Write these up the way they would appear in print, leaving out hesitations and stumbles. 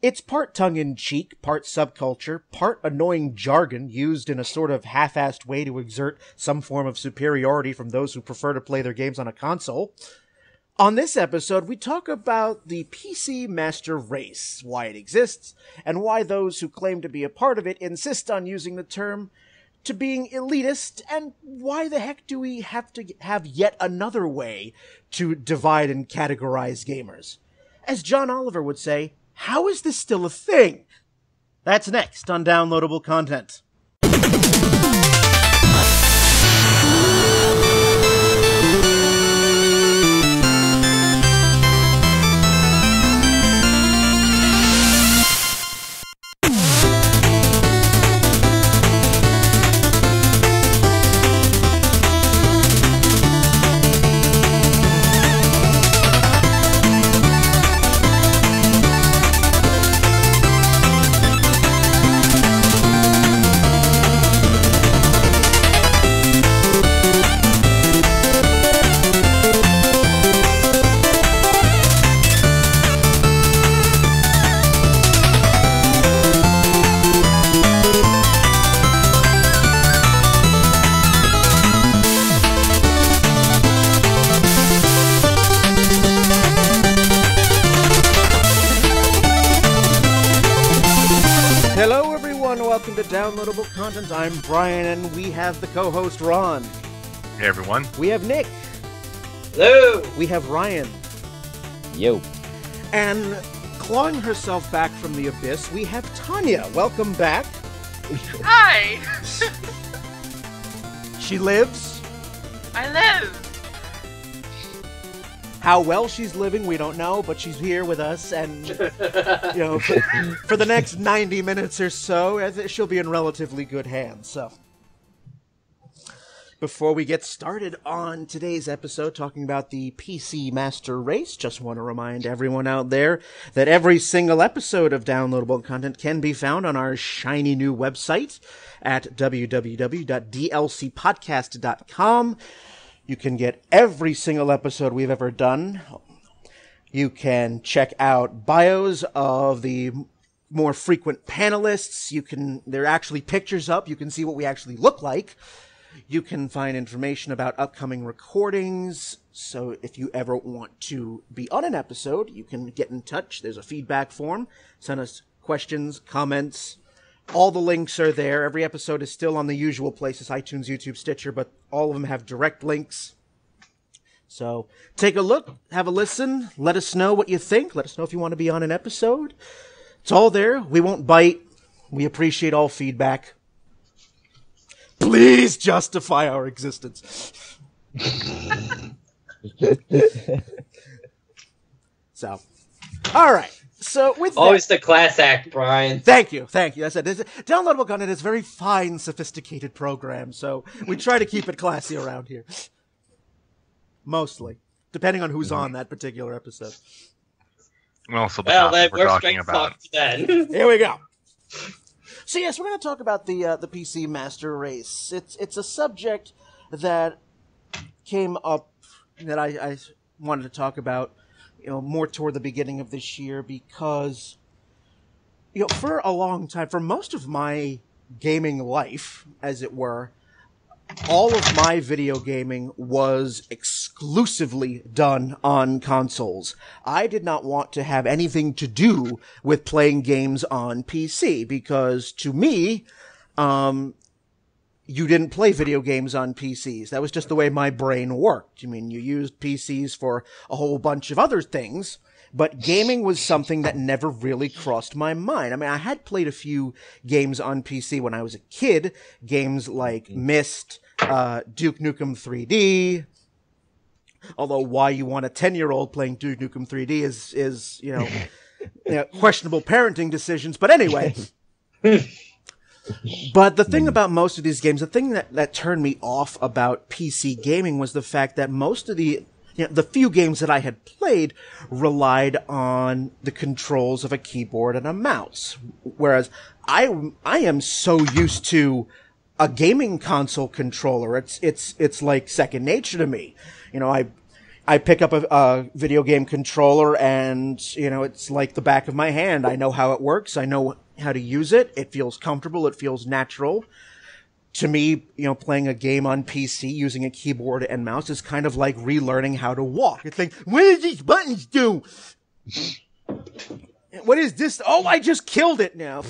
It's part tongue-in-cheek, part subculture, part annoying jargon used in a sort of half-assed way to exert some form of superiority from those who prefer to play their games on a console. On this episode, we talk about the PC Master Race, why it exists, and why those who claim to be a part of it insist on using the term to being elitist, and why the heck do we have to have yet another way to divide and categorize gamers? As John Oliver would say, how is this still a thing? That's next on Downloadable Content. Downloadable Content. I'm Brian, and we have the co-host Ron. Hey everyone. We have Nick. Hello. We have Ryan. Yo. And clawing herself back from the abyss, we have Tanya. Welcome back. Hi. She lives. I live. How well she's living, we don't know, but she's here with us, and, you know, for the next 90 minutes or so, she'll be in relatively good hands, so. Before we get started on today's episode talking about the PC Master Race, just want to remind everyone out there that every single episode of Downloadable Content can be found on our shiny new website at www.dlcpodcast.com. You can get every single episode we've ever done. You can check out bios of the more frequent panelists. There are actually pictures up. You can see what we actually look like. You can find information about upcoming recordings. So if you ever want to be on an episode, you can get in touch. There's a feedback form. Send us questions, comments. All the links are there. Every episode is still on the usual places, iTunes, YouTube, Stitcher, but all of them have direct links. So take a look, have a listen, let us know what you think. Let us know if you want to be on an episode. It's all there. We won't bite. We appreciate all feedback. Please justify our existence. So, all right. So with always the class act, Brian. Thank you. That's it. Downloadable Content is a very fine, sophisticated program, so we try to keep it classy around here. Mostly, depending on who's on that particular episode. Also, then we're talking about. Then. Here we go. So yes, we're going to talk about the PC Master Race. It's a subject that came up that I wanted to talk about, more toward the beginning of this year because, for a long time, for most of my gaming life, as it were, all of my video gaming was exclusively done on consoles. I did not want to have anything to do with playing games on PC because, to me, you didn't play video games on PCs. That was just the way my brain worked. I mean, you used PCs for a whole bunch of other things, but gaming was something that never really crossed my mind. I mean, I had played a few games on PC when I was a kid, games like Myst, Duke Nukem 3D, although why you want a 10-year-old playing Duke Nukem 3D is questionable parenting decisions, but anyway... But the thing about most of these games, the thing that turned me off about PC gaming was the fact that most of the few games that I had played relied on the controls of a keyboard and a mouse. Whereas I am so used to a gaming console controller, it's like second nature to me. I pick up a video game controller and, it's like the back of my hand. I know how it works. I know how to use it. It feels comfortable. It feels natural. To me, playing a game on PC using a keyboard and mouse is kind of like relearning how to walk. It's like, what do these buttons do? What is this? Oh, I just killed it now.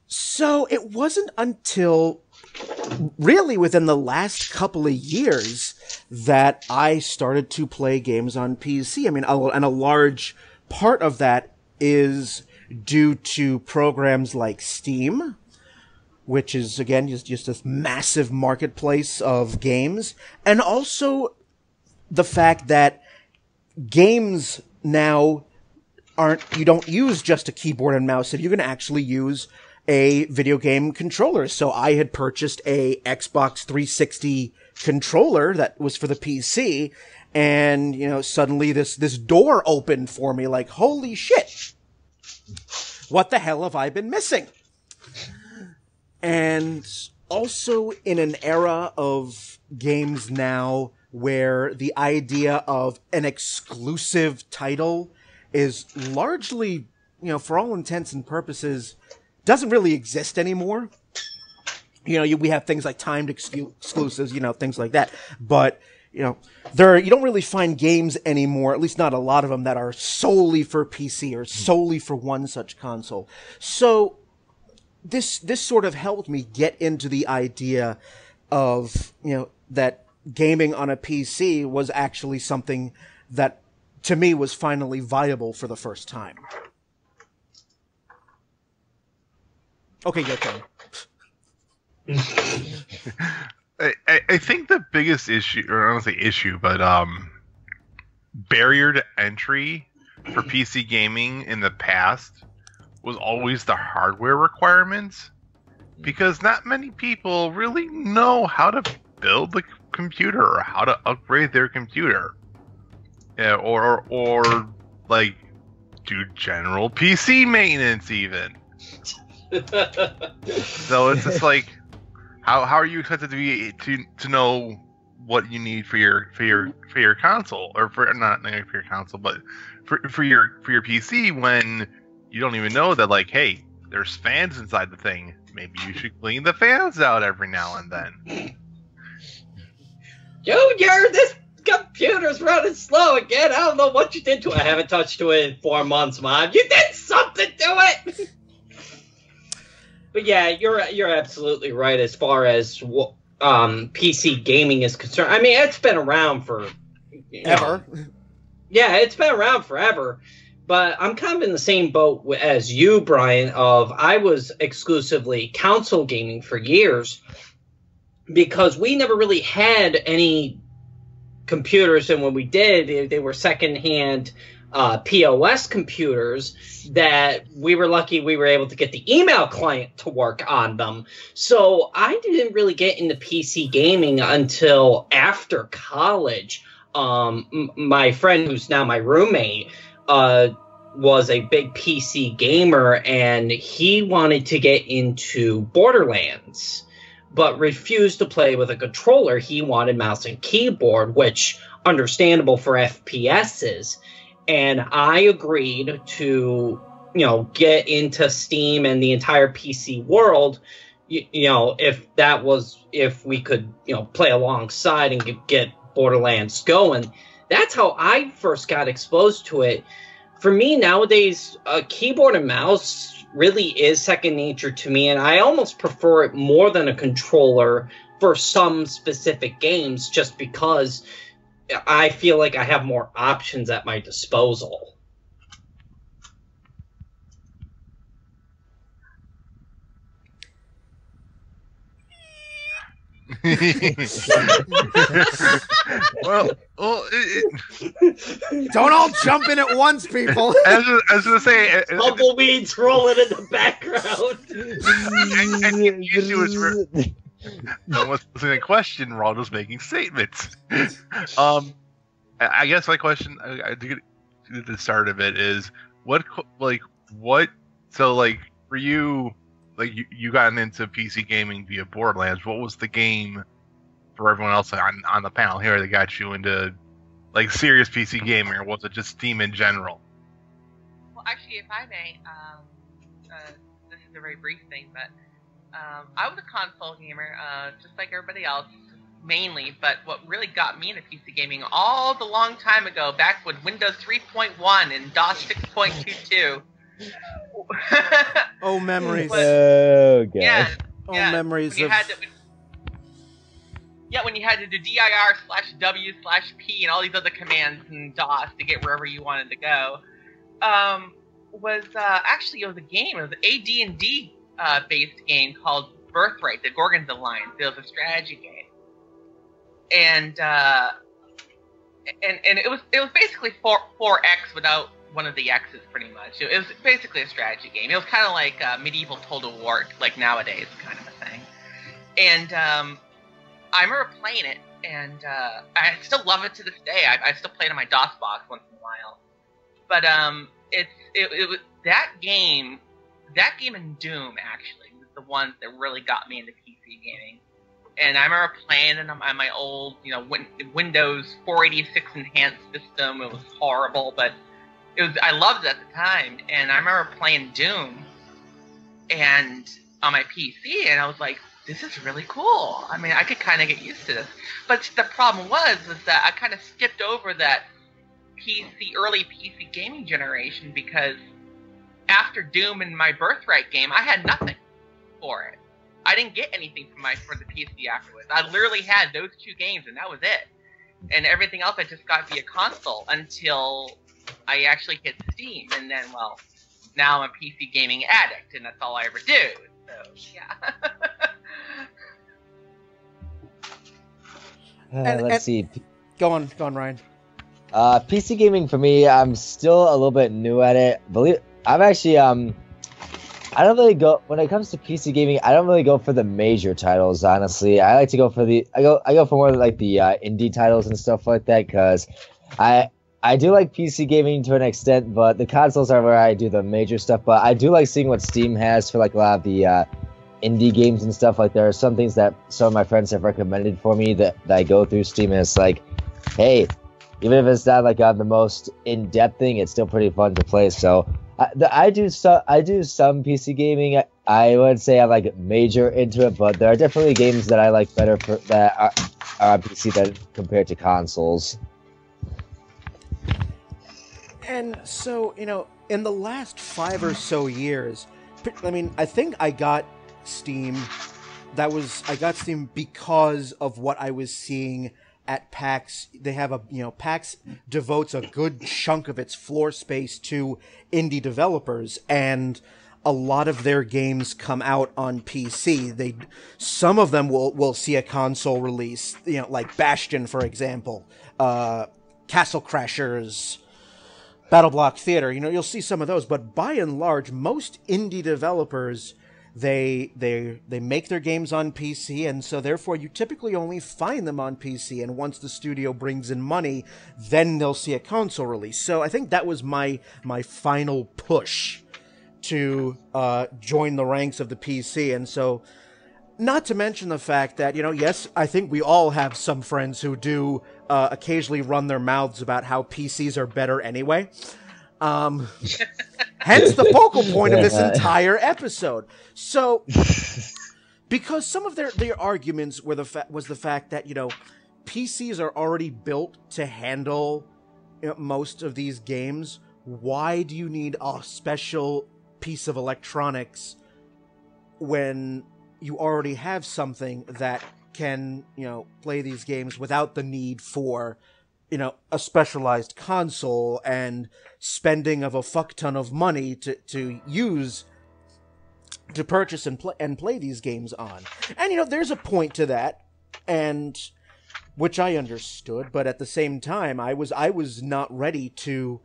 So it wasn't until really within the last couple of years that I started to play games on PC. I mean, and a large part of that is due to programs like Steam, which is, again, just this massive marketplace of games. And also the fact that games now you don't use just a keyboard and mouse. You can actually use a video game controller. So I had purchased a Xbox 360 controller that was for the PC. And, suddenly this door opened for me like, holy shit. What the hell have I been missing? And also in an era of games now where the idea of an exclusive title is largely, for all intents and purposes, doesn't really exist anymore. We have things like timed exclusives, things like that. But, you don't really find games anymore, at least not a lot of them, that are solely for PC or solely for one such console. So this sort of helped me get into the idea of, that gaming on a PC was actually something that, to me, was finally viable for the first time. Okay, your turn. I think the biggest issue, or I don't say issue, but barrier to entry for PC gaming in the past was always the hardware requirements, because not many people really know how to build the computer or how to upgrade their computer, or like do general PC maintenance even. So it's just like, how are you expected to know what you need for your console, or for not for your console, but for your PC, when you don't even know that, like, hey, there's fans inside the thing. Maybe you should clean the fans out every now and then. Junior, this computer's running slow again. I don't know what you did to it. I haven't touched to it in 4 months, Mom. You did something to it! But yeah, you're absolutely right as far as PC gaming is concerned. I mean, it's been around for ever. Yeah, it's been around forever. But I'm kind of in the same boat as you, Brian, I was exclusively console gaming for years because we never really had any computers, and when we did, they were secondhand POS computers that we were lucky we were able to get the email client to work on them. So I didn't really get into PC gaming until after college. My friend, who's now my roommate, was a big PC gamer, and he wanted to get into Borderlands, but refused to play with a controller. He wanted mouse and keyboard, which understandable for FPSs. And I agreed to, get into Steam and the entire PC world, if we could, play alongside and get Borderlands going. That's how I first got exposed to it. For me, nowadays, a keyboard and mouse really is second nature to me, and I almost prefer it more than a controller for some specific games, just because I feel like I have more options at my disposal. Don't all jump in at once, people. I was gonna say, tumbleweeds rolling in the background. And the issue is no one's listening to a question. We're all just making statements. I guess my question, I think at the start of it is, what? So, like, for you, like, you got into PC gaming via Borderlands. What was the game for everyone else on the panel here that got you into like serious PC gaming, or was it just Steam in general? Well, actually, if I may, this is a very brief thing, but I was a console gamer, just like everybody else, mainly. But what really got me into PC gaming all the long time ago, back when Windows 3.1 and DOS 6.22. Oh, memories. Okay. Yeah. Oh, memories of... when you had to do dir/w/p and all these other commands in DOS to get wherever you wanted to go, actually it was a game. It was an AD&D based game called Birthright, the Gorgon's Alliance. It was a strategy game, and it was basically 4X without one of the X's, pretty much. It was basically a strategy game. It was kind of like medieval Total War, like nowadays, kind of a thing. And I remember playing it, and I still love it to this day. I still play it on my DOS box once in a while. But it was that game and Doom actually was the ones that really got me into PC gaming. And I remember playing it on my old, Windows 486 enhanced system. It was horrible, but I loved it at the time. And I remember playing Doom and on my PC, and I was like, this is really cool. I mean, I could kind of get used to this. But the problem was that I kind of skipped over that early PC gaming generation, because after Doom and my Birthright game, I had nothing for it. I didn't get anything for the PC afterwards. I literally had those two games, and that was it. And everything else I just got via console until I actually hit Steam. And then, well, now I'm a PC gaming addict, and that's all I ever do. So, yeah. Let's see. Go on, Ryan. PC gaming for me, I'm still a little bit new at it. I'm actually I don't really go when it comes to PC gaming. I don't really go for the major titles, honestly. I like to go for I go for more like the indie titles and stuff like that, because I do like PC gaming to an extent, but the consoles are where I do the major stuff. But I do like seeing what Steam has for like a lot of the indie games and stuff. Like there are some things that some of my friends have recommended for me that I go through Steam, and it's like, hey, even if it's not like the most in-depth thing, it's still pretty fun to play. So I do some PC gaming. I would say I'm like major into it, but there are definitely games that I like better that are on PC than compared to consoles. And so, in the last 5 or so years, I mean, I think I got Steam. I got Steam because of what I was seeing at PAX. They have PAX devotes a good chunk of its floor space to indie developers, and a lot of their games come out on PC. Some of them will see a console release, like Bastion, for example, Castle Crashers, Battle Block Theater. You'll see some of those, but by and large, most indie developers, they make their games on PC, and so therefore you typically only find them on PC, and once the studio brings in money, then they'll see a console release. So I think that was my final push to join the ranks of the PC. And so, not to mention the fact that, yes, I think we all have some friends who do occasionally run their mouths about how PCs are better anyway. Hence the focal point of this entire episode. So, because some of their arguments was the fact that, PCs are already built to handle most of these games, why do you need a special piece of electronics when you already have something that can, play these games without the need for, a specialized console and spending of a fuck ton of money to purchase and play these games on. And, there's a point to that, and which I understood, but at the same time, I was not ready to,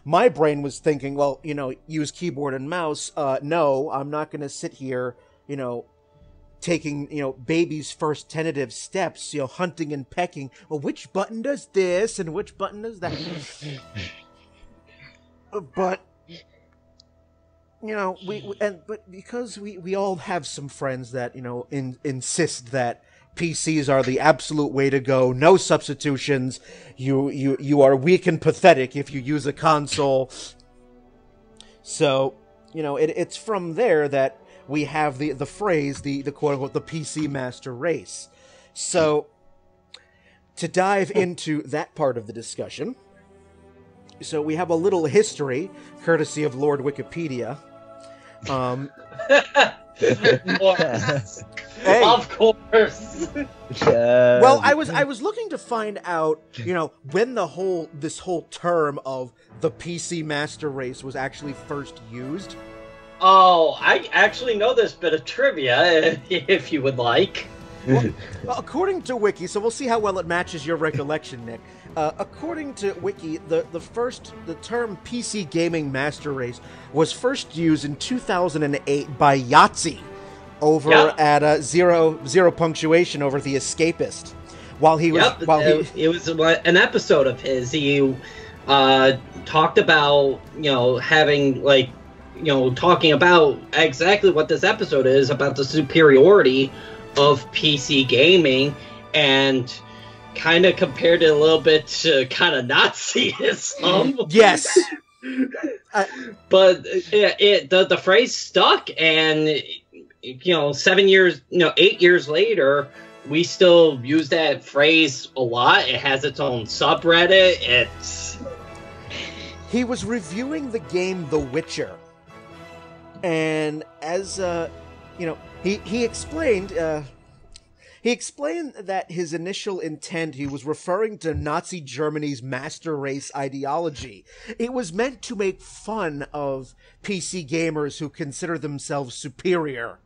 my brain was thinking, well, use keyboard and mouse. No, I'm not going to sit here, taking, baby's first tentative steps, hunting and pecking. Well, which button does this and which button does that? But, but because we all have some friends that, insist that PCs are the absolute way to go. No substitutions. You are weak and pathetic if you use a console. So, it's from there that we have the phrase, the quote-unquote, the PC master race. So, to dive into that part of the discussion, so we have a little history, courtesy of Lord Wikipedia. Hey. Of course. Well, I was looking to find out, when this whole term of the PC master race was actually first used. Oh, I actually know this bit of trivia, if you would like. Well, according to Wiki, so we'll see how well it matches your recollection, Nick. According to Wiki, the term PC gaming master race was first used in 2008 by Yahtzee over at zero punctuation over The Escapist. While he was it was an episode of his. He talked about having talking about exactly what this episode is about, the superiority of PC gaming, and kind of compared it a little bit to kind of Nazism. Yes. But the phrase stuck, and 8 years later, we still use that phrase a lot. It has its own subreddit. He was reviewing the game The Witcher, and as he explained that his initial intent, he was referring to Nazi Germany's master race ideology. It was meant to make fun of PC gamers who consider themselves superior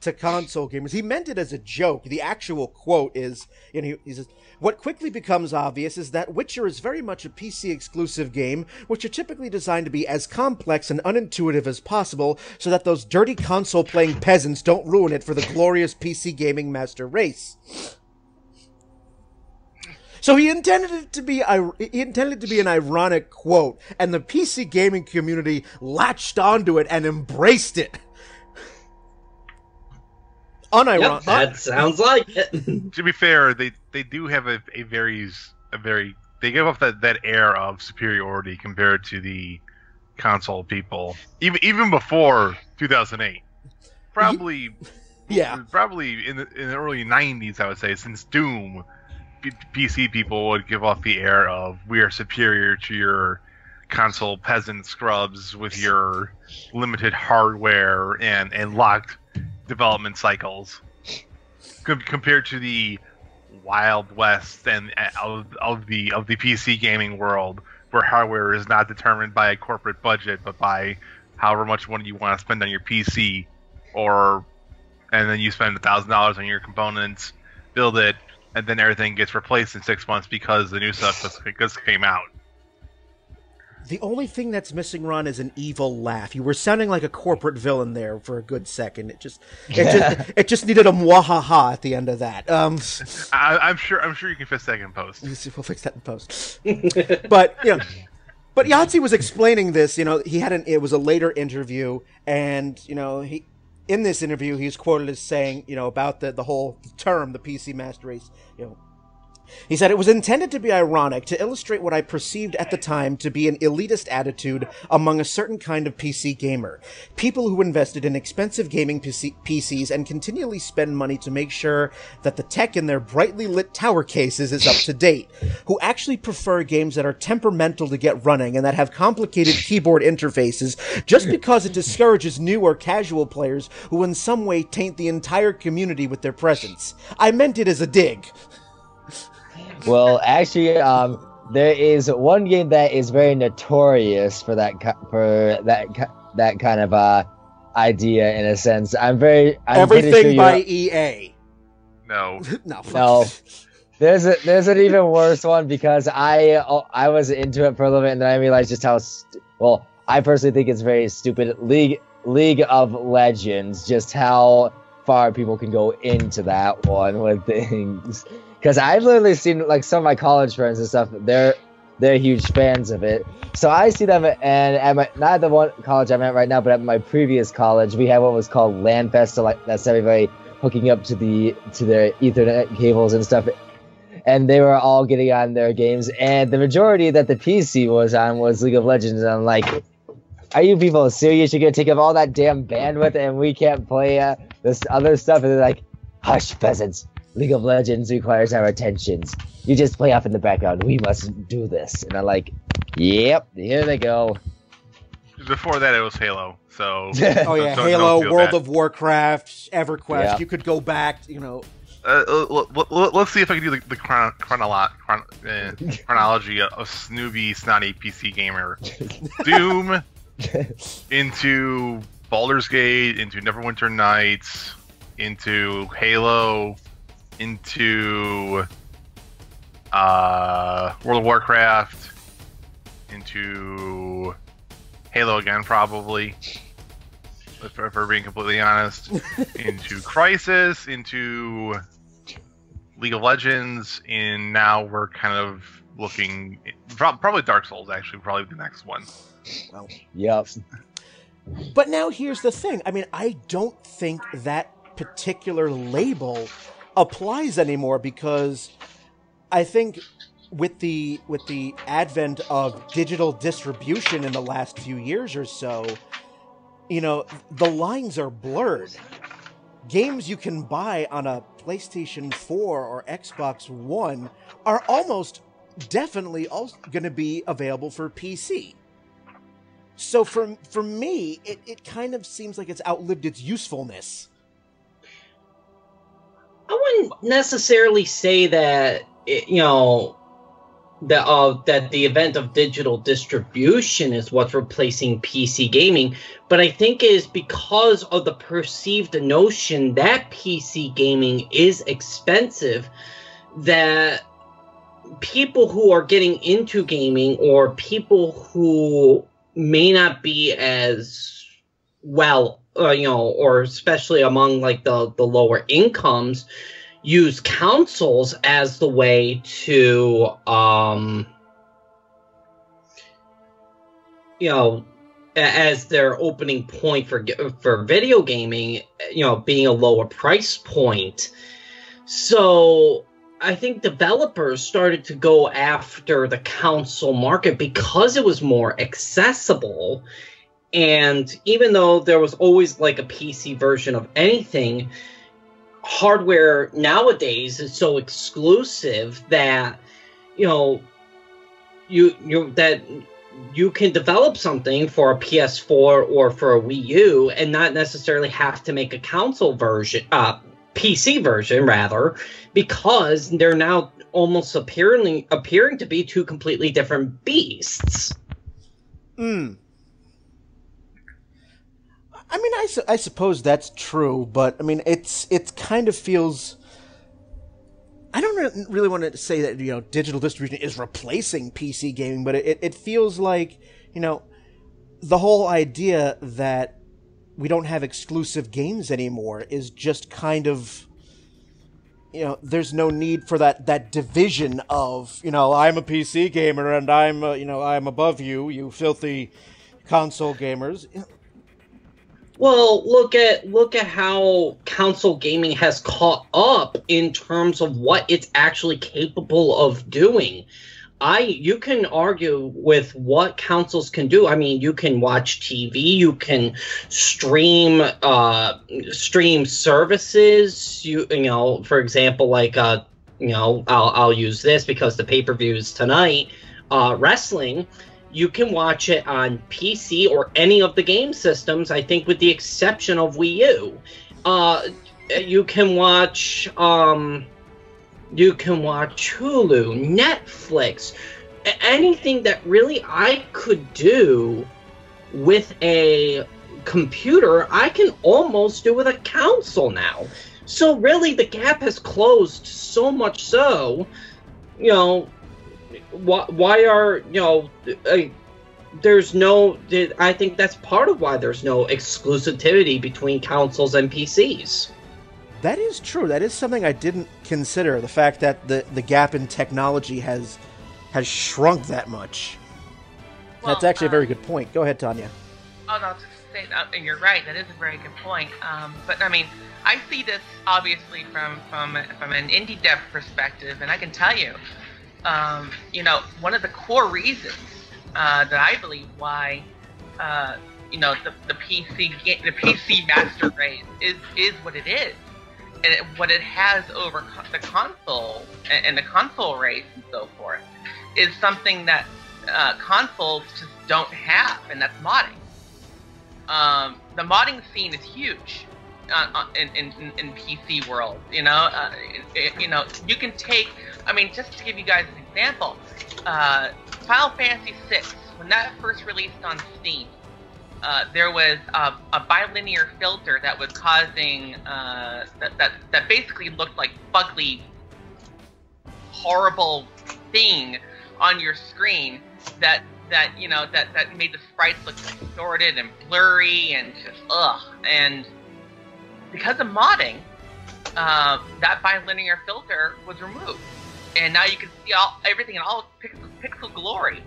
to console gamers. He meant it as a joke. The actual quote is, he says, "What quickly becomes obvious is that Witcher is very much a PC-exclusive game, which are typically designed to be as complex and unintuitive as possible, so that those dirty console-playing peasants don't ruin it for the glorious PC gaming master race." So he intended it to be an ironic quote, and the PC gaming community latched onto it and embraced it. Yep, that sounds like it. To be fair, they do have a very they give off that air of superiority compared to the console people, even before 2008. Probably in the early 90s, I would say, since Doom, PC people would give off the air of, we are superior to your console peasant scrubs with your limited hardware and locked development cycles, compared to the Wild West and of the PC gaming world, where hardware is not determined by a corporate budget, but by however much money you want to spend on your PC, and then you spend $1,000 on your components, build it, and then everything gets replaced in 6 months because the new stuff just came out. The only thing that's missing, Ron, is an evil laugh. You were sounding like a corporate villain there for a good second. It just needed a mwahaha at the end of that. I'm sure you can fix that in post. We'll fix that in post. But Yahtzee was explaining this. It was a later interview, and in this interview he's quoted as saying, about the whole term, the PC master race. He said, "It was intended to be ironic, to illustrate what I perceived at the time to be an elitist attitude among a certain kind of PC gamer. People who invested in expensive gaming PCs and continually spend money to make sure that the tech in their brightly lit tower cases is up to date. Who actually prefer games that are temperamental to get running and that have complicated keyboard interfaces just because it discourages new or casual players who in some way taint the entire community with their presence. I meant it as a dig." Well, actually, there is one game that is very notorious for that kind of idea, in a sense. Everything sure by EA. No. No. There's an even worse one, because I was into it for a little bit, and then I realized just how I personally think it's very stupid. League of Legends, just how far people can go into that one with things. Because I've literally seen, some of my college friends and stuff, they're huge fans of it. So I see them, and at not at the one college I'm at right now, but at my previous college, we had what was called LAN Fest, so that's everybody hooking up to their Ethernet cables and stuff, and they were all getting on their games. And the majority that the PC was on was League of Legends. And I'm like, are you people serious? You're gonna take up all that damn bandwidth, and we can't play this other stuff? And they're like, hush, peasants. League of Legends requires our attentions. You just play off in the background. We must do this. And I'm like, yep, here they go. Before that, it was Halo. So oh yeah, don't Halo, feel World bad. of Warcraft, EverQuest. Yeah. You could go back, you know. Let's see if I can do the chronology of Snoopy Snotty PC Gamer. Doom into Baldur's Gate, into Neverwinter Nights, into Halo, into World of Warcraft, into Halo again, probably, if we're being completely honest, into Crisis, into League of Legends, and now we're kind of looking, probably Dark Souls, actually, probably the next one. Well, Yep. but now here's the thing. I mean, I don't think that particular label applies anymore, because I think with the advent of digital distribution in the last few years or so, you know, the lines are blurred. Games you can buy on a PlayStation 4 or Xbox One are almost definitely going to be available for PC. So for me, it kind of seems like it's outlived its usefulness. I wouldn't necessarily say that that the event of digital distribution is what's replacing PC gaming, but I think it is because of the perceived notion that PC gaming is expensive, that people who are getting into gaming, or people who may not be as well, or especially among like the lower incomes, use consoles as the way to, as their opening point for video gaming, being a lower price point. So I think developers started to go after the console market because it was more accessible. And even though there was always like a PC version of anything, hardware nowadays is so exclusive that you can develop something for a PS4 or for a Wii U and not necessarily have to make a console version, PC version rather, because they're now almost appearing to be two completely different beasts. I mean, I suppose that's true, but I mean, it kind of feels. I don't really want to say that digital distribution is replacing PC gaming, but it feels like the whole idea that we don't have exclusive games anymore is just kind of there's no need for that division of I'm a PC gamer and I'm I'm above you filthy console gamers. Well, look at how console gaming has caught up in terms of what it's actually capable of doing. You can argue with what consoles can do. I mean, you can watch TV, you can stream services. For example, like I'll use this because the pay-per-views tonight, wrestling. You can watch it on PC or any of the game systems, I think, with the exception of Wii U. You can watch Hulu, Netflix, anything that really I could do with a computer, I can almost do with a console now. So really, the gap has closed so much so, why are there's no, I think that's part of why there's no exclusivity between consoles and PCs. That is true. That is something I didn't consider, the fact that the gap in technology has shrunk that much. Well, That's actually a very good point. Go ahead, Tanya. Oh no, say, and you're right, that is a very good point. But I mean, I see this obviously from an indie dev perspective, and I can tell you, one of the core reasons that I believe why the PC master race is what it is, and what it has over the console and the console race and so forth is something that consoles just don't have, and that's modding. The modding scene is huge in PC world. You can take. I mean, just to give you guys an example, Final Fantasy VI, when that first released on Steam, there was a bilinear filter that was causing that basically looked like fugly, horrible thing on your screen that made the sprites look distorted and blurry and just and because of modding, that bilinear filter was removed, and now you can see everything in all pixel glory.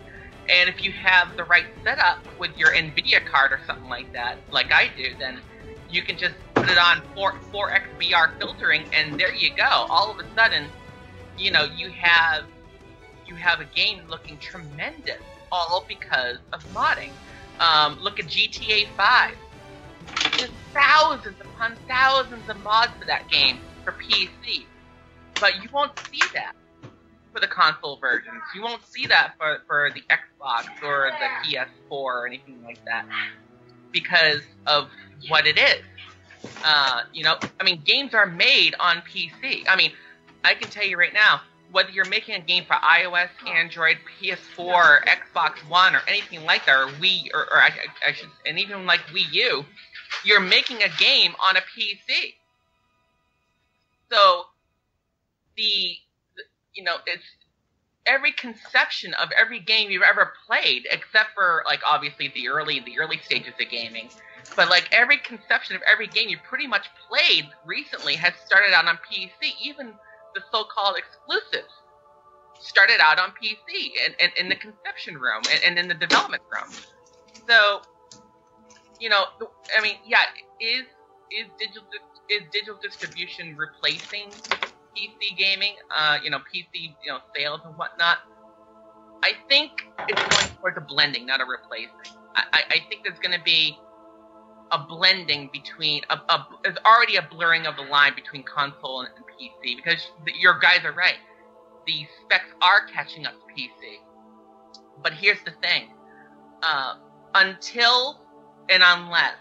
And if you have the right setup with your NVIDIA card or something like that, like I do, then you can just put it on 4x VR filtering, and there you go. All of a sudden, you have a game looking tremendous, all because of modding. Look at GTA 5. There's thousands upon thousands of mods for that game for PC, but you won't see that for the console versions. You won't see that for the Xbox or the PS4 or anything like that because of what it is. I mean, games are made on PC. I mean, I can tell you right now, whether you're making a game for iOS, Android, PS4, Xbox One, or anything like that, or Wii, and even like Wii U, you're making a game on a PC. So it's every conception of every game you've ever played, except for like obviously the early stages of gaming. But like every conception of every game you pretty much played recently has started out on PC. Even the so-called exclusives started out on PC and in the conception room and in the development room. So, I mean, yeah, is digital distribution replacing PC gaming, PC, sales and whatnot? I think it's going towards a blending, not a replacing. I think there's going to be a blending between there's already a blurring of the line between console and PC, because your guys are right. The specs are catching up to PC. But here's the thing. Until and unless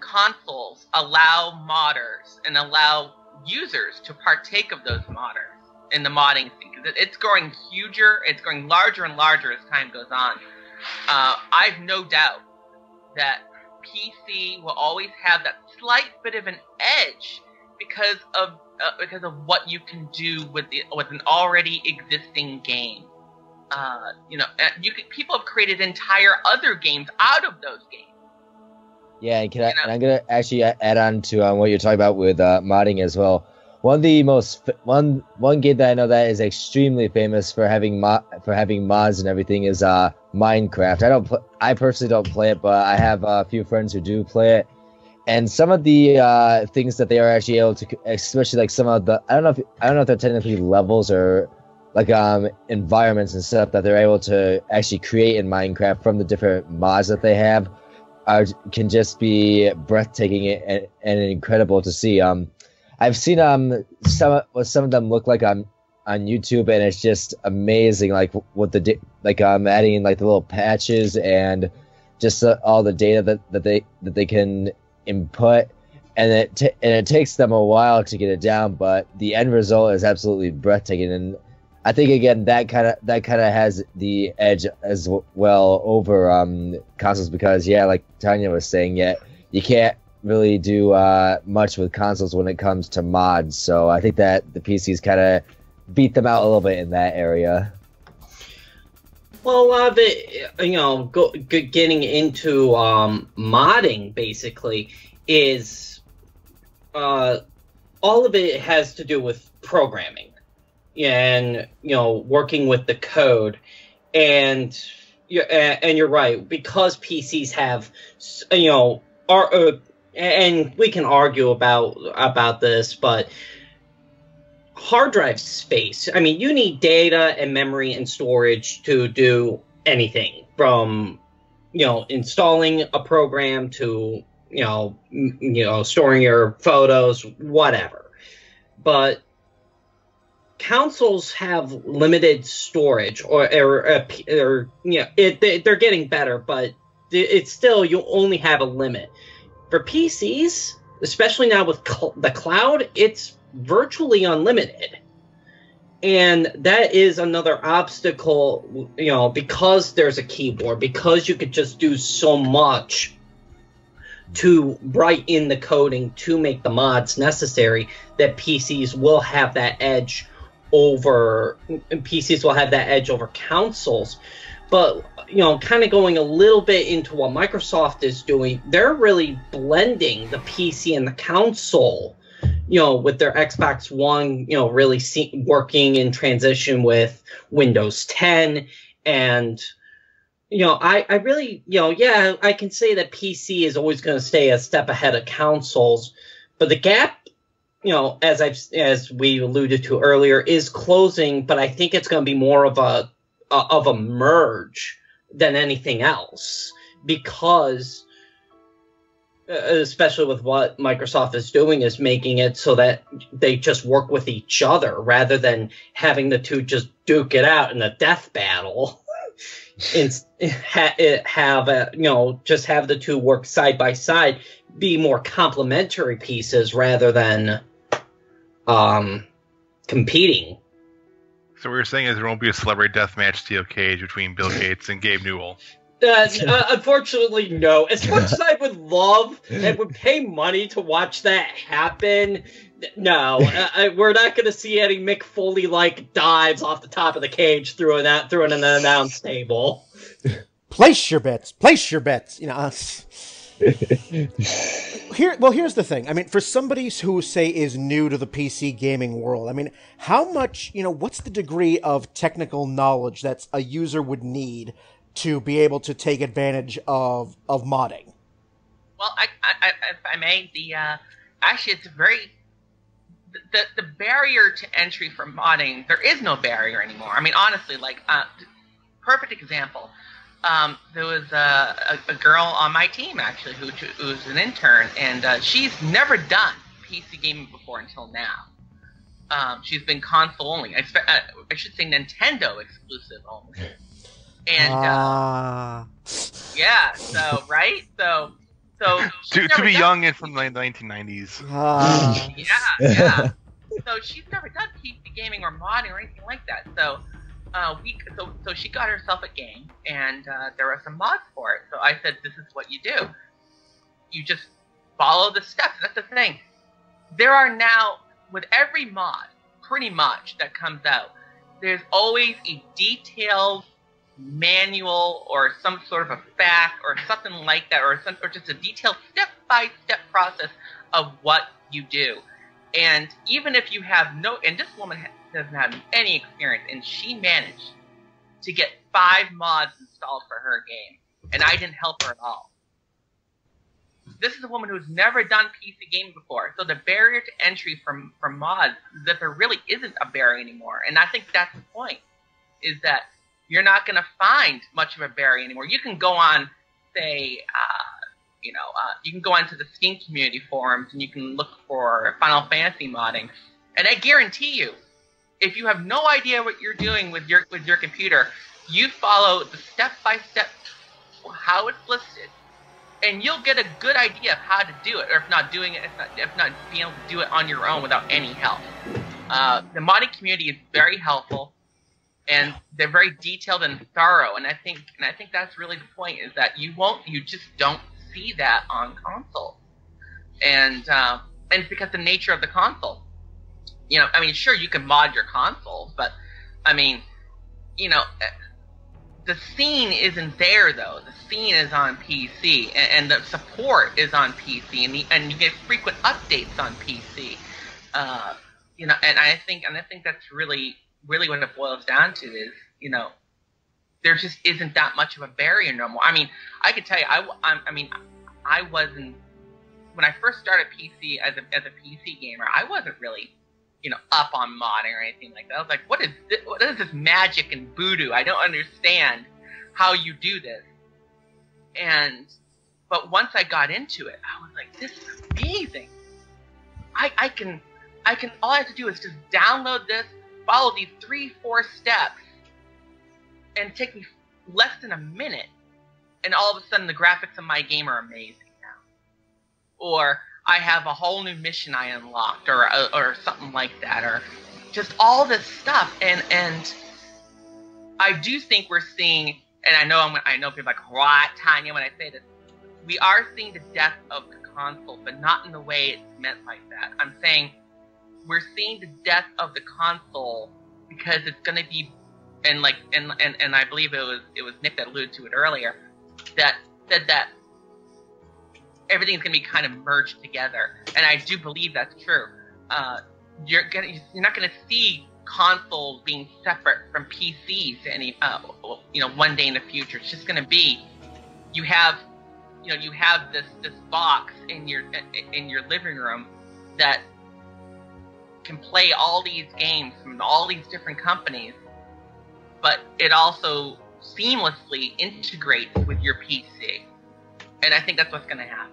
consoles allow modders and allow users to partake of those modders in the modding scene, because it's growing huger, it's growing larger and larger as time goes on. I've no doubt that PC will always have that slight bit of an edge because of what you can do with an already existing game. People have created entire other games out of those games. Yeah, and I'm gonna actually add on to what you're talking about with modding as well. One game that I know that is extremely famous for having mods and everything is Minecraft. I personally don't play it, but I have a few friends who do play it. And some of the things that they are actually able to, especially like some of the, I don't know if they're technically levels or like environments and stuff that they're able to actually create in Minecraft from the different mods that they have, can just be breathtaking and incredible to see. I've seen what some of them look like on YouTube, and it's just amazing. Like what adding in like the little patches and just all the data that they can input, and it takes them a while to get it down, but the end result is absolutely breathtaking. And I think again that kind of has the edge as well over consoles, because like Tanya was saying, you can't really do much with consoles when it comes to mods. So I think that the PCs kind of beat them out a little bit in that area. Well, a lot of it, getting into modding basically is all of it has to do with programming and working with the code. And and you're right, because PCs have, and we can argue about this, but hard drive space. I mean, you need data and memory and storage to do anything from, installing a program to, storing your photos, whatever. But consoles have limited storage, they're getting better, but it's still, you only have a limit. For PCs, especially now with the cloud, it's virtually unlimited. And that is another obstacle, because there's a keyboard, because you could just do so much to write in the coding to make the mods necessary, that PCs will have that edge over consoles. But, kind of going a little bit into what Microsoft is doing, they're really blending the PC and the console, with their Xbox One, really working in transition with Windows 10. And, I really, I can say that PC is always going to stay a step ahead of consoles. But the gap, as we alluded to earlier, is closing. But I think it's going to be more of a merge than anything else, because especially with what Microsoft is doing, is making it so that they just work with each other rather than having the two just duke it out in a death battle. Just have the two work side by side, be more complementary pieces rather than competing. So what you're saying is there won't be a celebrity deathmatch steel cage between Bill Gates and Gabe Newell? Unfortunately, no. As much as I would love and would pay money to watch that happen, no. We're not going to see any Mick Foley-like dives off the top of the cage through an announce table. Place your bets. Here's the thing. I mean, for somebody who, say, is new to the PC gaming world, I mean, how much, what's the degree of technical knowledge that a user would need to be able to take advantage of modding? Well, if I may, actually, it's very... The barrier to entry for modding, there is no barrier anymore. I mean, honestly, perfect example. There was a girl on my team, actually, who was an intern, and she's never done PC gaming before until now. She's been console only. I should say Nintendo exclusive only. And yeah, so right, so to be young and from the 1990s. Yeah. So she's never done PC gaming or modding or anything like that. So so she got herself a game, and there were some mods for it. So I said, this is what you do. You just follow the steps. That's the thing. There are now, with every mod, pretty much, that comes out, there's always a detailed manual or some sort of a fact or something like that, or just a detailed step-by-step process of what you do. And even if you have and this woman doesn't have any experience, and she managed to get 5 mods installed for her game, and I didn't help her at all. This is a woman who's never done PC gaming before, so the barrier to entry from mods is that there really isn't a barrier anymore, and I think that's the point, is that you're not going to find much of a barrier anymore. You can go on, say, you can go onto the Steam community forums and you can look for Final Fantasy modding, and I guarantee you, if you have no idea what you're doing with your computer, you follow the step-by-step how it's listed, and you'll get a good idea of how to do it, or if not being able to do it on your own without any help. The modding community is very helpful, and they're very detailed and thorough, and I think that's really the point, is that you just don't see that on console, and it's because the nature of the console. I mean, sure, you can mod your consoles, but I mean, the scene isn't there though. The scene is on PC, and the support is on PC, and you get frequent updates on PC. And I think that's really what it boils down to is, there just isn't that much of a barrier no more. I mean, I could tell you, I wasn't, when I first started PC as a PC gamer, I wasn't really, up on modding or anything like that. I was like, what is this magic and voodoo? I don't understand how you do this. But once I got into it, I was like, this is amazing. I can, all I have to do is just download this, follow these 3-4 steps, and it takes me less than a minute, and all of a sudden the graphics of my game are amazing now. Or I have a whole new mission I unlocked, or something like that, or just all this stuff. And I do think we're seeing, and I know people are like, what, Tanya, when I say this, we are seeing the death of the console, but not in the way it's meant like that. I'm saying we're seeing the death of the console because it's going to be, and I believe it was Nick that alluded to it earlier, that said that everything's going to be kind of merged together, and I do believe that's true. You're not going to see consoles being separate from PCs any one day in the future. It's just going to be you have this box in your living room that can play all these games from all these different companies, but it also seamlessly integrates with your PC. And I think that's what's going to happen.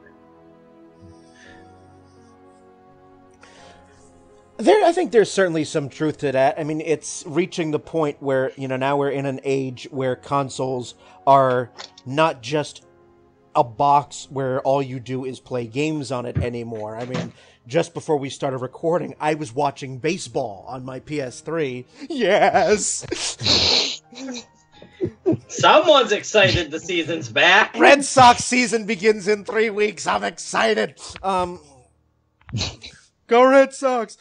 I think there's certainly some truth to that. I mean, it's reaching the point where, now we're in an age where consoles are not just a box where all you do is play games on it anymore. I mean, just before we started recording, I was watching baseball on my PS3. Yes! Someone's excited the season's back. Red Sox season begins in 3 weeks. I'm excited. Go Red Sox.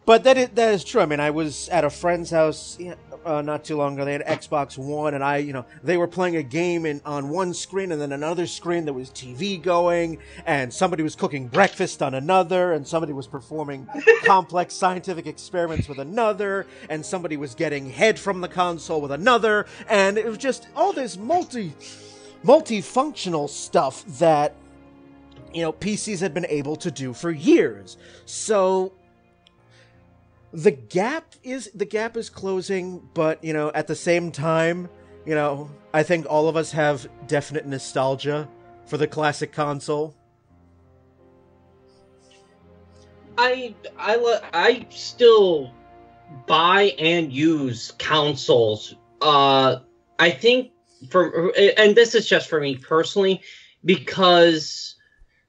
But that is true. I mean, I was at a friend's house not too long ago. They had Xbox One, and they were playing a game on one screen, and then another screen there was TV going, and somebody was cooking breakfast on another, and somebody was performing complex scientific experiments with another, and somebody was getting head from the console with another, and it was just all this multifunctional stuff that PCs had been able to do for years. So the gap is closing, but at the same time, I think all of us have definite nostalgia for the classic console. I still buy and use consoles. I think and this is just for me personally, because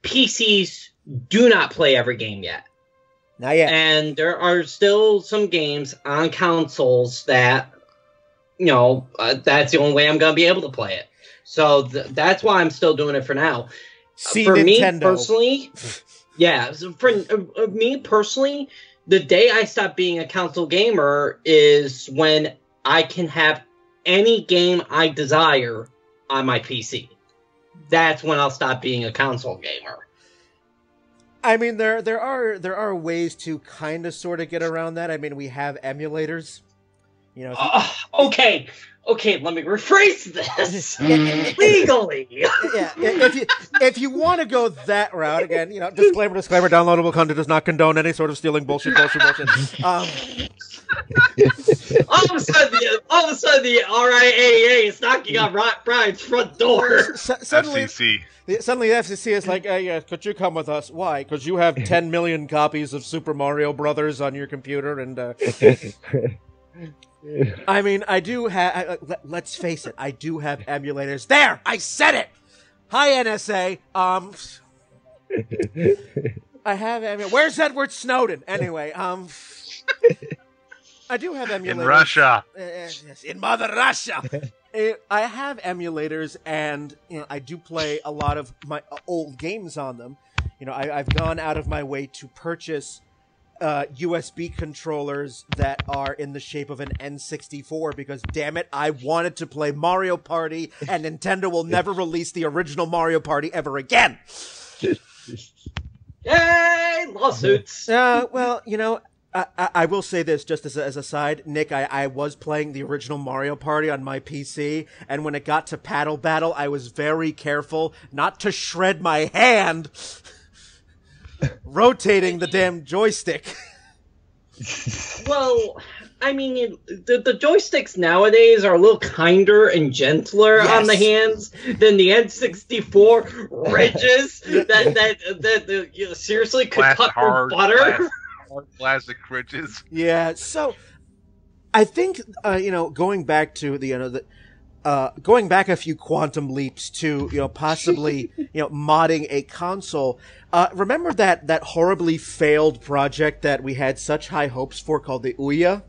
PCs do not play every game yet. Not yet. And there are still some games on consoles that, that's the only way I'm going to be able to play it. So that's why I'm still doing it for now. See, for Nintendo. Me personally, yeah. So for me personally, the day I stop being a console gamer is when I can have any game I desire on my PC. That's when I'll stop being a console gamer. I mean, there are ways to kind of sort of get around that. I mean, we have emulators. Okay, let me rephrase this. Legally. Yeah, if you want to go that route, again, disclaimer, downloadable content does not condone any sort of stealing bullshit. All of a sudden, the RIAA is knocking on Brian's front door. Suddenly, FCC. Suddenly the FCC is like, yeah, could you come with us? Why? Because you have 10 million copies of Super Mario Brothers on your computer, and I mean, I do have. Let's face it, I do have emulators. There, I said it. Hi, NSA. I have emulators. Where's Edward Snowden? Anyway, I do have emulators In Russia. Yes, in Mother Russia. I have emulators, and I do play a lot of my old games on them. I've gone out of my way to purchase USB controllers that are in the shape of an N64 because, damn it, I wanted to play Mario Party, and Nintendo will never release the original Mario Party ever again. Yay, lawsuits. Well, I will say this just as a side, Nick. I was playing the original Mario Party on my PC, and when it got to Paddle Battle, I was very careful not to shred my hand rotating the damn joystick. Well, I mean, the joysticks nowadays are a little kinder and gentler on the hands than the N64 ridges that seriously could cut for butter. Plastic ridges. Yeah, so I think going back to going back a few quantum leaps to possibly modding a console. Remember that horribly failed project that we had such high hopes for called the Ouya?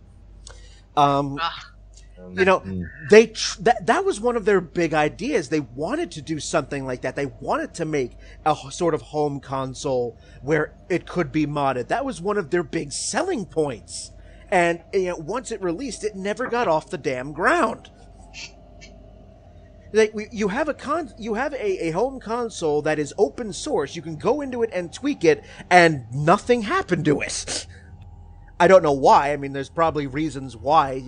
That was one of their big ideas. They wanted to do something like that. They wanted to make a sort of home console where it could be modded. That was one of their big selling points. And once it released, it never got off the damn ground. You have a home console that is open source. You can go into it and tweak it, and nothing happened to it. I don't know why. I mean, there's probably reasons why,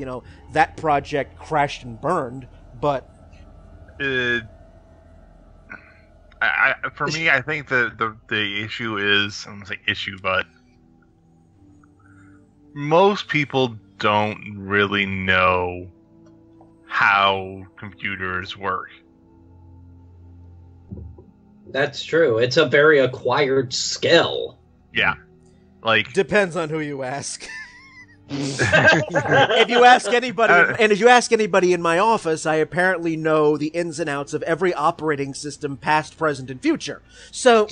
that project crashed and burned, but... For me, I think the issue is... I don't want to say issue, but... most people don't really know how computers work. That's true. It's a very acquired skill. Yeah. Depends on who you ask. If you ask anybody in my office, I apparently know the ins and outs of every operating system, past, present, and future. So,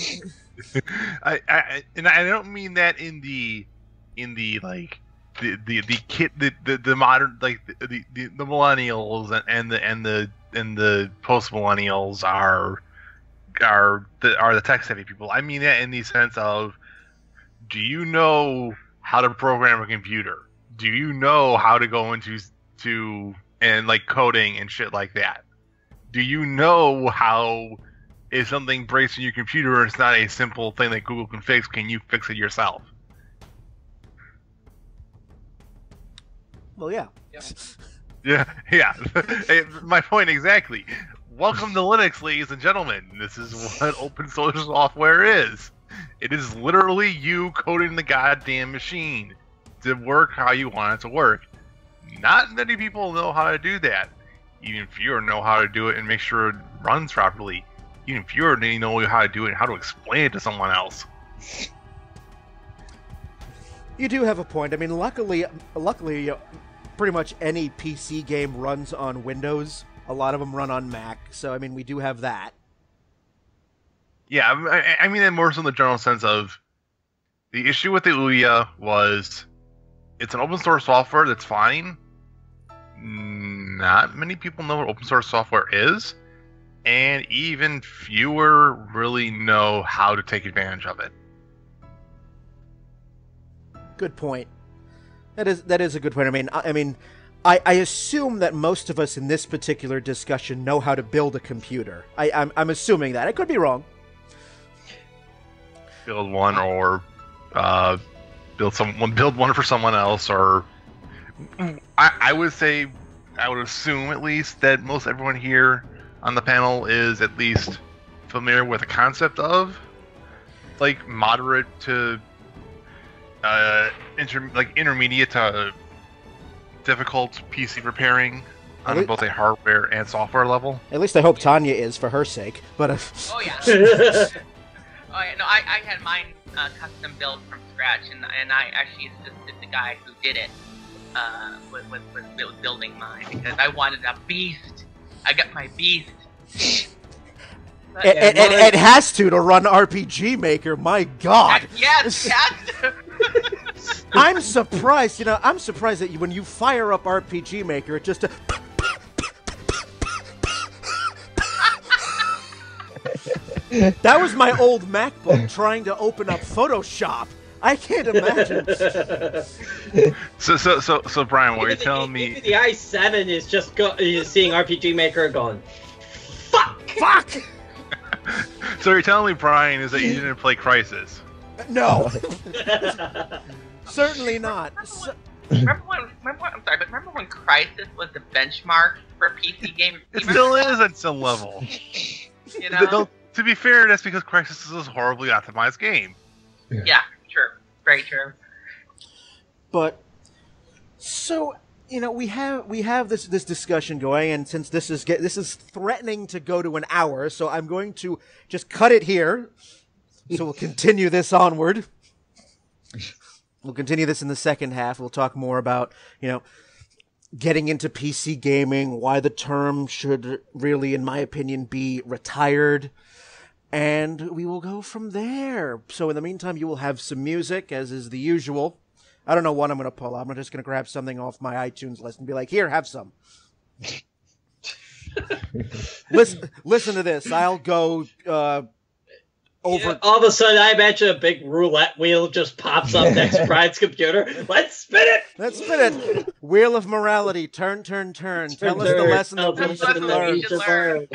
I don't mean that in the modern the millennials and the post millennials are the tech savvy people. I mean that in the sense of, do you know how to program a computer? Do you know how to go into coding and shit like that? Do you know how, if something breaks in your computer, it's not a simple thing that Google can fix, can you fix it yourself? Well, yeah. Yeah. Hey, my point exactly. Welcome to Linux, ladies and gentlemen. This is what open source software is. It is literally you coding the goddamn machine to work how you want it to work. Not many people know how to do that. Even fewer know how to do it and make sure it runs properly. Even fewer know how to do it and how to explain it to someone else. You do have a point. I mean, luckily, pretty much any PC game runs on Windows. A lot of them run on Mac. So, I mean, we do have that. Yeah, I mean that more so in the general sense of the issue with the Ouya was it's an open source software that's fine. Not many people know what open source software is, and even fewer really know how to take advantage of it. Good point. That is a good point. I mean, I assume that most of us in this particular discussion know how to build a computer. I'm assuming that. I could be wrong. Build one, or build one for someone else, or I would assume at least that most everyone here on the panel is at least familiar with the concept of moderate to intermediate to difficult PC repairing on both a hardware and software level. At least I hope Tanya is, for her sake. But oh yeah. Oh yeah, no, I had mine custom built from scratch, and I actually assisted the guy who did it with building mine, because I wanted a beast. I got my beast. It has to run RPG Maker. My God. Yes. I'm surprised. I'm surprised that when you fire up RPG Maker, it just. That was my old MacBook trying to open up Photoshop. I can't imagine. So Brian, what you're telling me? The i7 is just seeing RPG Maker going, fuck. So you're telling me, Brian, is that you didn't play Crysis? No. Certainly not. Remember when Crisis was the benchmark for PC games? It still is at some level. You know? Though, to be fair, that's because Crisis is a horribly optimized game. Yeah, true. Very true. But so we have this discussion going, and since this is threatening to go to an hour, so I'm going to just cut it here. So we'll continue this onward. We'll continue this in the second half. We'll talk more about getting into PC gaming, why the term should really, in my opinion, be retired. And we will go from there. So in the meantime, you will have some music, as is the usual. I don't know what I'm going to pull. I'm just going to grab something off my iTunes list and be like, here, have some. Listen to this. I'll go over. Yeah, all of a sudden, I imagine a big roulette wheel just pops up next to Brian's computer. Let's spin it! Let's spin it. Wheel of morality. Turn, turn, turn. Tell us the lesson that we should learn.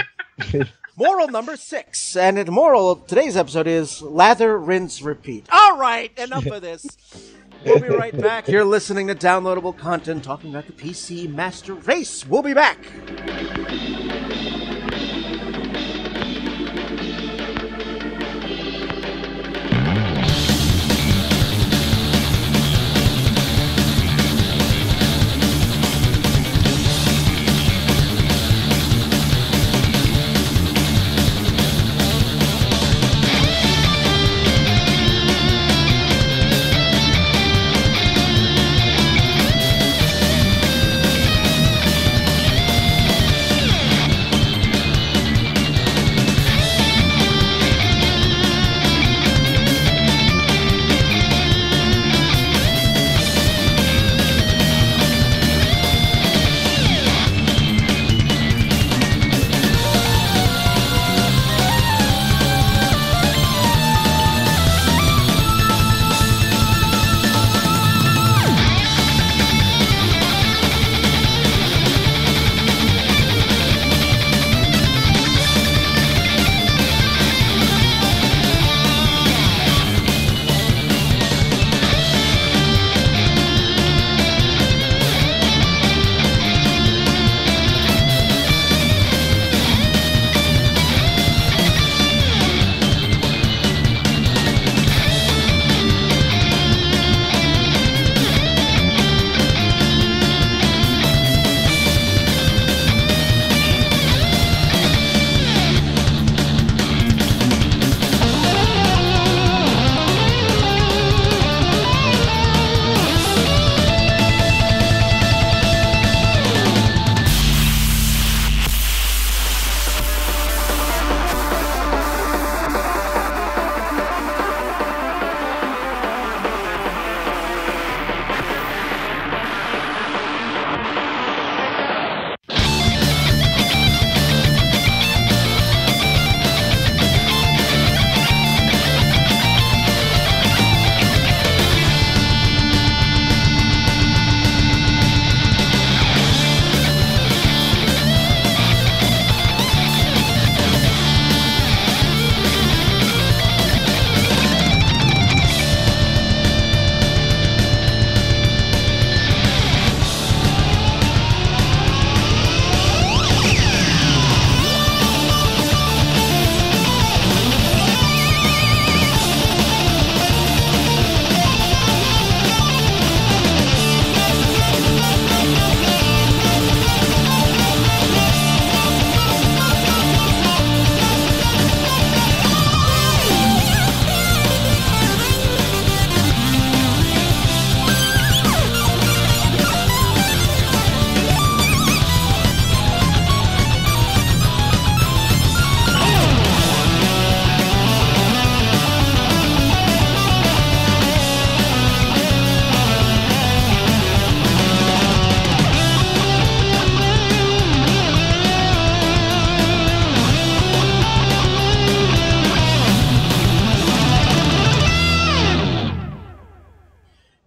Moral number 6. And the moral of today's episode is lather, rinse, repeat. All right, enough of this. We'll be right back. You're listening to Downloadable Content, talking about the PC Master Race. We'll be back.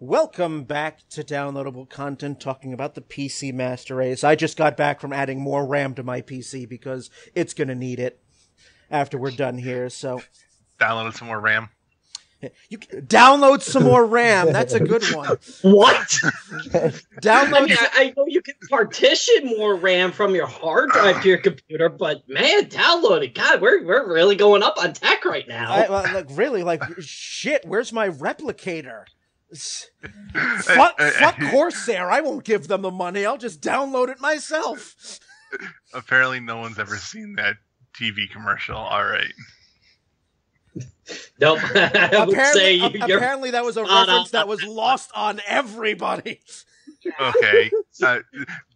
Welcome back to Downloadable Content, talking about the PC Master Race. I just got back from adding more RAM to my PC because it's going to need it after we're done here, so... Downloaded some more RAM. You can download some more RAM. That's a good one. What? Download. I know you can partition more RAM from your hard drive to your computer, but man, download it. God, we're really going up on tech right now. Really, shit. Where's my replicator? Fuck Corsair. I won't give them the money. I'll just download it myself. Apparently, no one's ever seen that TV commercial. All right. Nope. Apparently, that was a reference that was lost on everybody. Okay.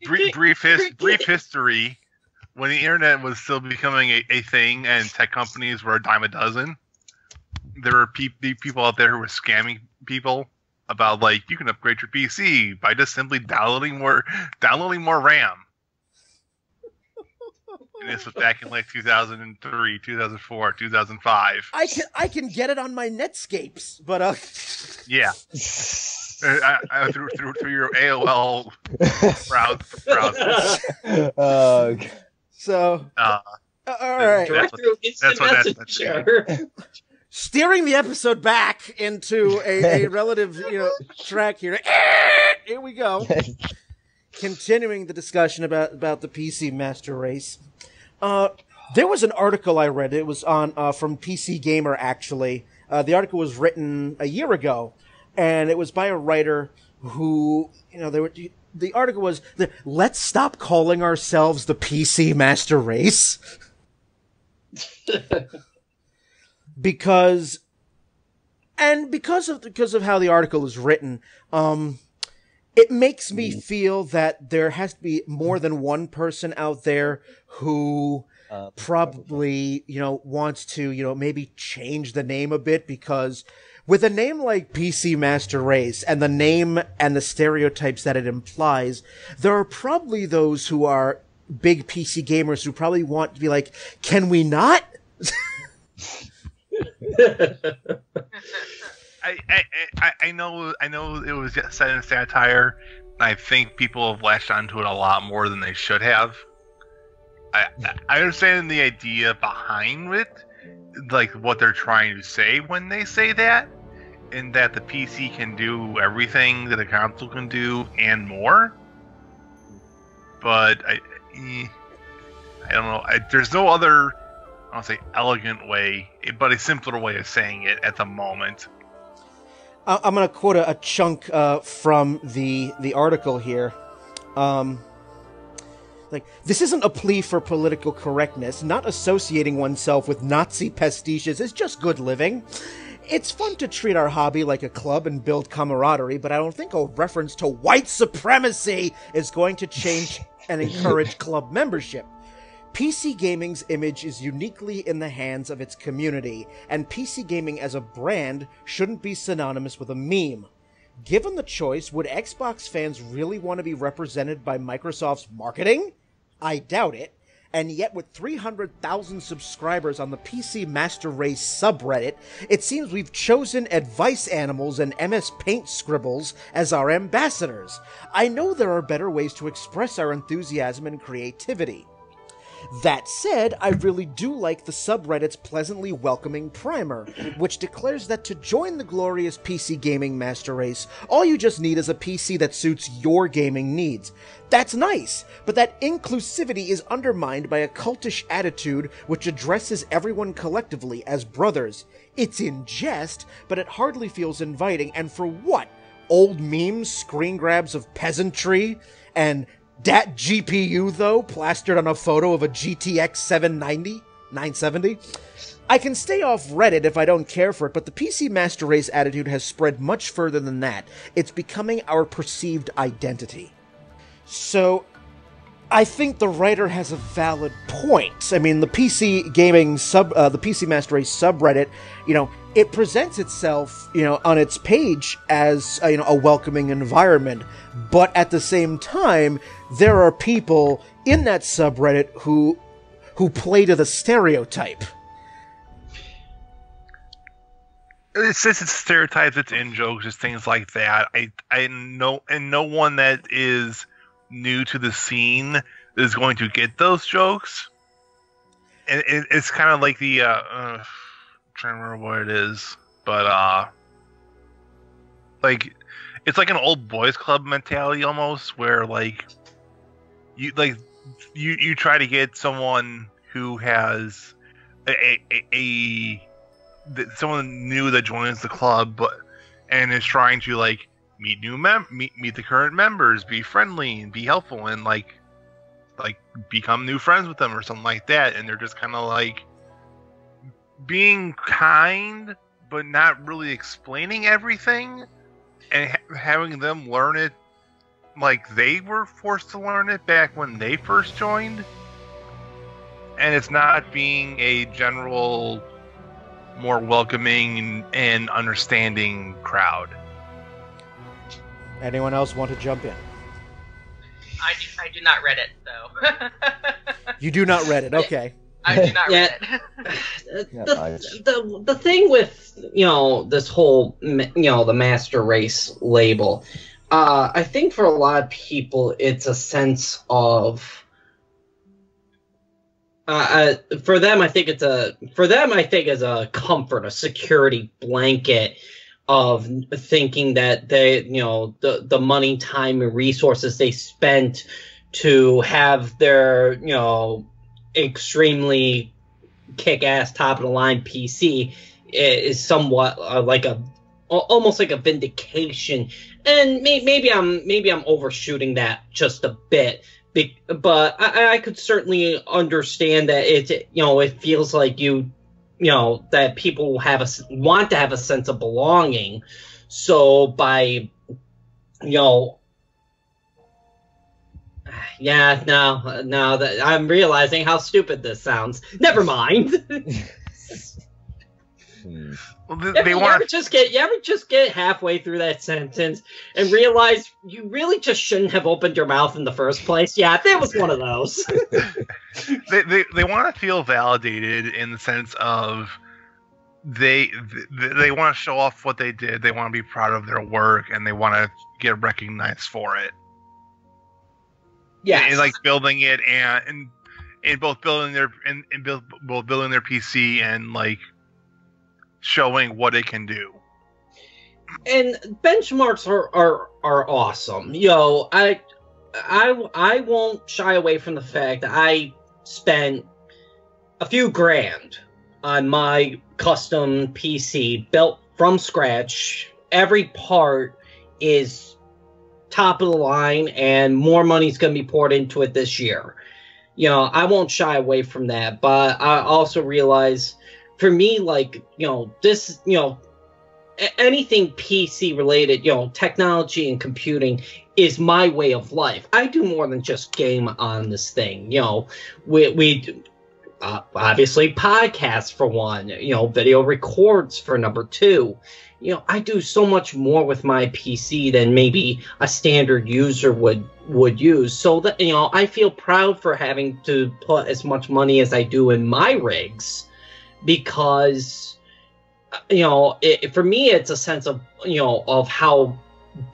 Brief history. When the internet was still becoming a thing and tech companies were a dime a dozen, there were people out there who were scamming people about, like, you can upgrade your PC by just simply downloading more RAM. And this was back in like 2003, 2004, 2005. I can get it on my Netscapes, but yeah. Through your AOL browser. Okay. So, all right. That's what steering the episode back into a relative, track here. Here we go. Continuing the discussion about the PC Master Race. There was an article I read. It was on from PC Gamer, actually. The article was written a year ago, and it was by a writer who, the article was, let's stop calling ourselves the PC Master Race. because of how the article is written, it makes me feel that there has to be more than one person out there who probably, wants to, maybe change the name a bit, because with a name like PC Master Race and the name and the stereotypes that it implies, there are probably those who are big PC gamers who probably want to be like, can we not? I know it was just said in satire, and I think people have latched onto it a lot more than they should have. I understand the idea behind it, like what they're trying to say when they say that, and that the PC can do everything that a console can do and more. But I don't know. There's no other, I don't say elegant way, but a simpler way of saying it at the moment. I'm going to quote a chunk from the article here. This isn't a plea for political correctness. Not associating oneself with Nazi pastiches is just good living. It's fun to treat our hobby like a club and build camaraderie, but I don't think a reference to white supremacy is going to change and encourage club membership. PC gaming's image is uniquely in the hands of its community, and PC gaming as a brand shouldn't be synonymous with a meme. Given the choice, would Xbox fans really want to be represented by Microsoft's marketing? I doubt it. And yet with 300,000 subscribers on the PC Master Race subreddit, it seems we've chosen Advice Animals and MS Paint Scribbles as our ambassadors. I know there are better ways to express our enthusiasm and creativity. That said, I really do like the subreddit's pleasantly welcoming primer, which declares that to join the glorious PC Gaming Master Race, all you just need is a PC that suits your gaming needs. That's nice, but that inclusivity is undermined by a cultish attitude which addresses everyone collectively as brothers. It's in jest, but it hardly feels inviting, and for what? Old memes, screen grabs of peasantry, and dat GPU, though, plastered on a photo of a GTX 970? I can stay off Reddit if I don't care for it, but the PC Master Race attitude has spread much further than that. It's becoming our perceived identity. So, I think the writer has a valid point. I mean, the PC gaming the PC Master Race subreddit, it presents itself, on its page as, a welcoming environment. But at the same time, there are people in that subreddit who play to the stereotype. It's stereotypes, it's in-jokes, it's things like that. I know, and no one that is new to the scene is going to get those jokes. And it's kind of like the, I'm trying to remember what it is. but like it's like an old boys club mentality almost, where like you try to get someone who has someone new that joins the club, and is trying to like meet the current members, be friendly and be helpful, and like become new friends with them or something like that, and they're just kind of like being kind but not really explaining everything, and having them learn it like they were forced to learn it back when they first joined, and it's not being a general more welcoming and understanding crowd. Anyone else want to jump in? I do not Reddit, so. You do not Reddit, okay. I do not Reddit. The thing with, this whole, the master race label, I think for a lot of people it's a sense of, for them I think it's a comfort, a security blanket of thinking that they, the money, time, and resources they spent to have their, extremely kick-ass, top-of-the-line PC is somewhat almost like a vindication. And maybe I'm overshooting that just a bit, but I could certainly understand that it feels like that people want to have a sense of belonging. So by, that I'm realizing how stupid this sounds. Never mind. Well, You ever just get halfway through that sentence and realize you really just shouldn't have opened your mouth in the first place? Yeah, that was one of those. they want to feel validated in the sense of they want to show off what they did. They want to be proud of their work, and they want to get recognized for it. Yeah, and like building it and both building their building their PC and like showing what it can do. And benchmarks are awesome. I won't shy away from the fact that I spent a few grand on my custom PC built from scratch. Every part is top of the line, and more money's going to be poured into it this year. I won't shy away from that, but I also realize, for me, this, anything PC related, technology and computing is my way of life. I do more than just game on this thing. We obviously podcasts for one, video records for number two. I do so much more with my PC than maybe a standard user would use. So that, I feel proud for having to put as much money as I do in my rigs, because, for me, it's a sense of, of how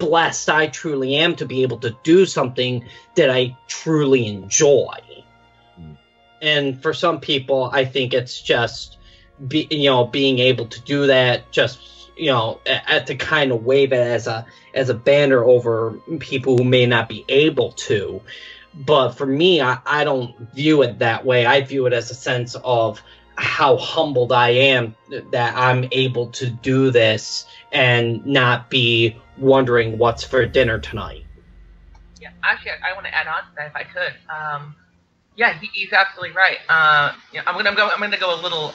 blessed I truly am to be able to do something that I truly enjoy. And for some people, I think it's just, being able to do that, just, at to kind of wave it as a banner over people who may not be able to. But for me, I don't view it that way. I view it as a sense of how humbled I am that I'm able to do this and not be wondering what's for dinner tonight. Yeah, actually, I want to add on to that if I could. Yeah, he's absolutely right. I'm gonna go a little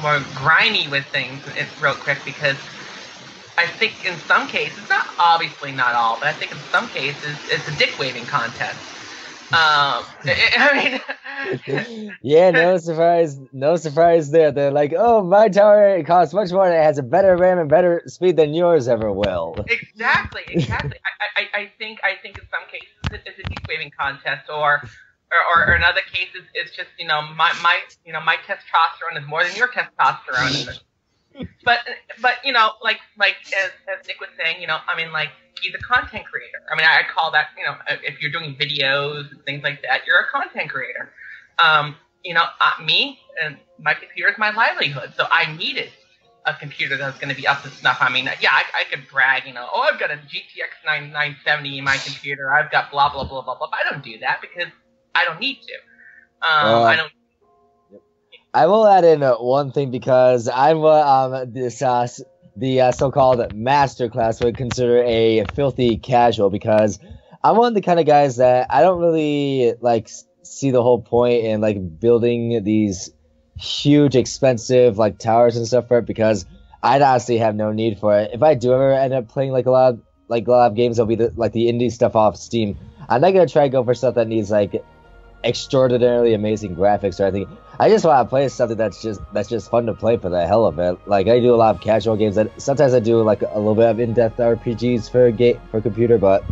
more grimy with things real quick, because I think in some cases, obviously not all, but I think in some cases it's a dick waving contest. I mean, yeah, no surprise there. They're like, oh, my tower, it costs much more, and it has a better RAM and better speed than yours ever will. Exactly. I think in some cases it's a dick waving contest, or in other cases it's just my testosterone is more than your testosterone. But like as Nick was saying, he's a content creator. I mean, I call that, if you're doing videos and things like that, you're a content creator. Me and my computer is my livelihood, so I need it. a computer that's going to be up to snuff. I mean, yeah, I could brag, oh, I've got a GTX 970 in my computer. I've got blah, blah, blah, blah, blah. But I don't do that because I don't need to. I don't. I will add in one thing because I'm the so-called master class would consider a filthy casual, because I'm one of the kind of guys that I don't really like see the whole point in like building these huge expensive like towers and stuff for it, because I'd honestly have no need for it. If I do ever end up playing like a lot of games, it'll be the indie stuff off Steam. I'm not gonna try to go for stuff that needs like extraordinarily amazing graphics or anything. I just want to play something that's just fun to play for the hell of it. Like, I do a lot of casual games. Sometimes I do like a little bit of in-depth RPGs for computer, but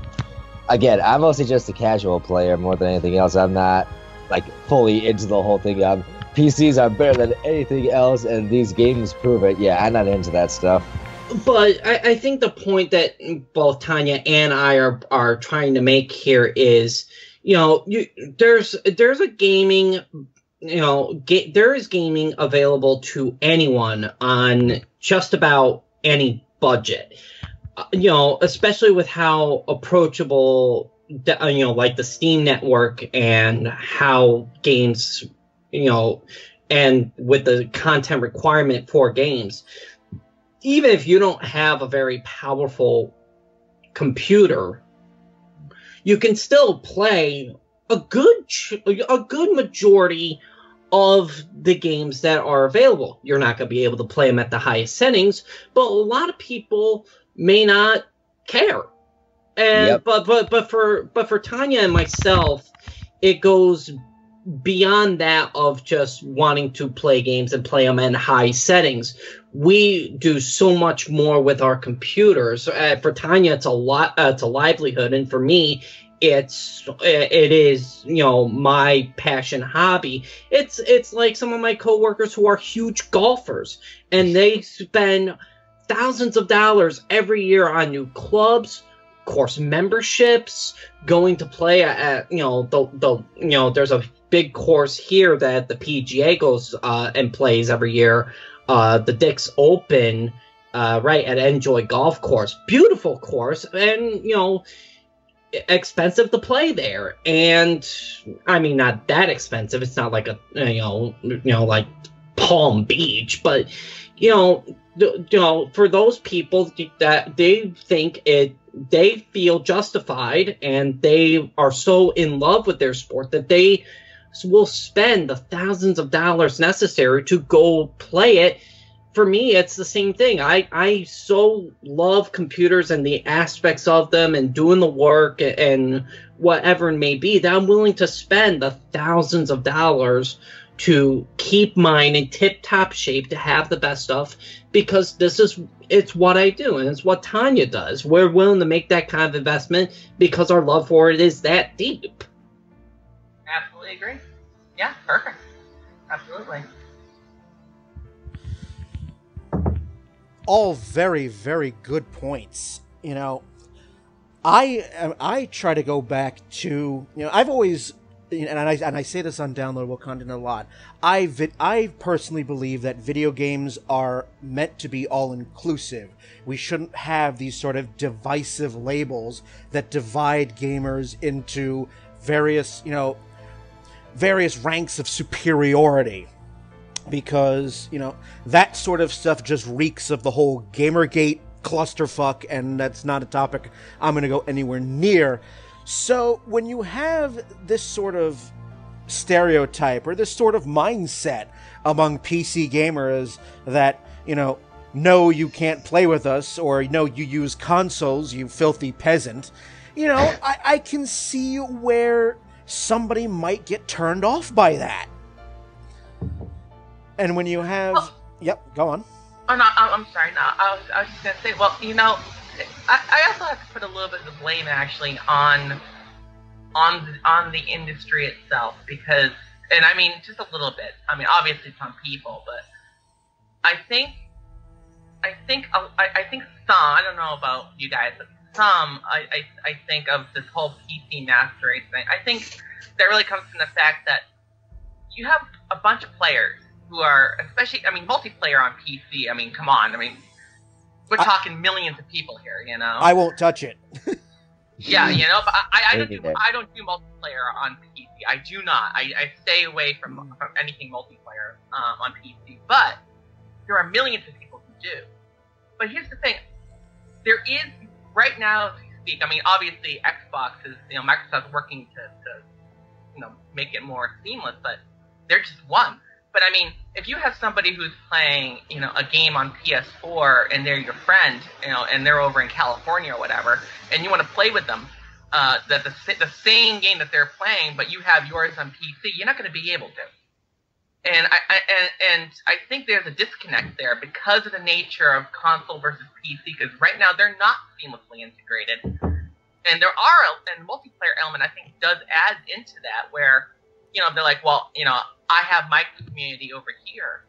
again, I'm mostly just a casual player more than anything else. I'm not like fully into the whole thing. PCs are better than anything else, and these games prove it. Yeah, I'm not into that stuff. But I think the point that both Tanya and I are trying to make here is, there's a gaming, there is gaming available to anyone on just about any budget. Especially with how approachable, like the Steam network and how games, and with the content requirement for games, even if you don't have a very powerful computer, you can still play a good majority of the games that are available. You're not going to be able to play them at the highest settings, but a lot of people may not care. And but for Tanya and myself, it goes beyond that of just wanting to play games and play them in high settings. We do so much more with our computers. For Tanya, it's a livelihood, and for me, it is my passion hobby. It's like some of my coworkers who are huge golfers, and they spend thousands of dollars every year on new clubs, course memberships, going to play at there's a big course here that the PGA goes and plays every year, the Dick's Open, right at Enjoy Golf Course. Beautiful course, and expensive to play there. And I mean, not that expensive. It's not like a like Palm Beach, but for those people that they feel justified, and they are so in love with their sport that they will spend the thousands of dollars necessary to go play it. For me, it's the same thing. I so love computers and the aspects of them and doing the work and whatever it may be, that I'm willing to spend the thousands of dollars to keep mine in tip-top shape, to have the best stuff, because it's what I do, and it's what Tanya does. We're willing to make that kind of investment because our love for it is that deep. Absolutely agree. Yeah, perfect. Absolutely. All very, very good points. I try to go back to, I've always, and I say this on Downloadable Content a lot, I personally believe that video games are meant to be all-inclusive. We shouldn't have these sort of divisive labels that divide gamers into various ranks of superiority. Because, that sort of stuff just reeks of the whole Gamergate clusterfuck, and that's not a topic I'm going to go anywhere near. So when you have this sort of stereotype or this sort of mindset among PC gamers that, no, you can't play with us, or no, you use consoles, you filthy peasant, I can see where somebody might get turned off by that. And when you have... Yep, go on. Oh, no, I'm sorry. No, I was just going to say, well, I also have to put a little bit of blame, actually, on the industry itself, because, and I mean, just a little bit. I mean, obviously it's on people, but I think some, I don't know about you guys, but some, I think of this whole PC master race thing. I think that really comes from the fact that you have a bunch of players who are, especially, I mean, multiplayer on PC. I mean, come on. I mean, we're talking millions of people here, you know. I won't touch it. Yeah, you know, but I don't do multiplayer on PC. I do not. I stay away from anything multiplayer on PC. But there are millions of people who do. But here's the thing: there is right now, as we speak. I mean, obviously, Xbox is, you know, Microsoft's working to you know, make it more seamless, but they're just one. But I mean, if you have somebody who's playing, you know, a game on PS4 and they're your friend, you know, and they're over in California or whatever, and you want to play with them, the same game that they're playing, but you have yours on PC, you're not going to be able to. And I think there's a disconnect there because of the nature of console versus PC. Because right now they're not seamlessly integrated, and there are, and multiplayer element I think does add into that where, you know, they're like, well, you know, I have my community over here.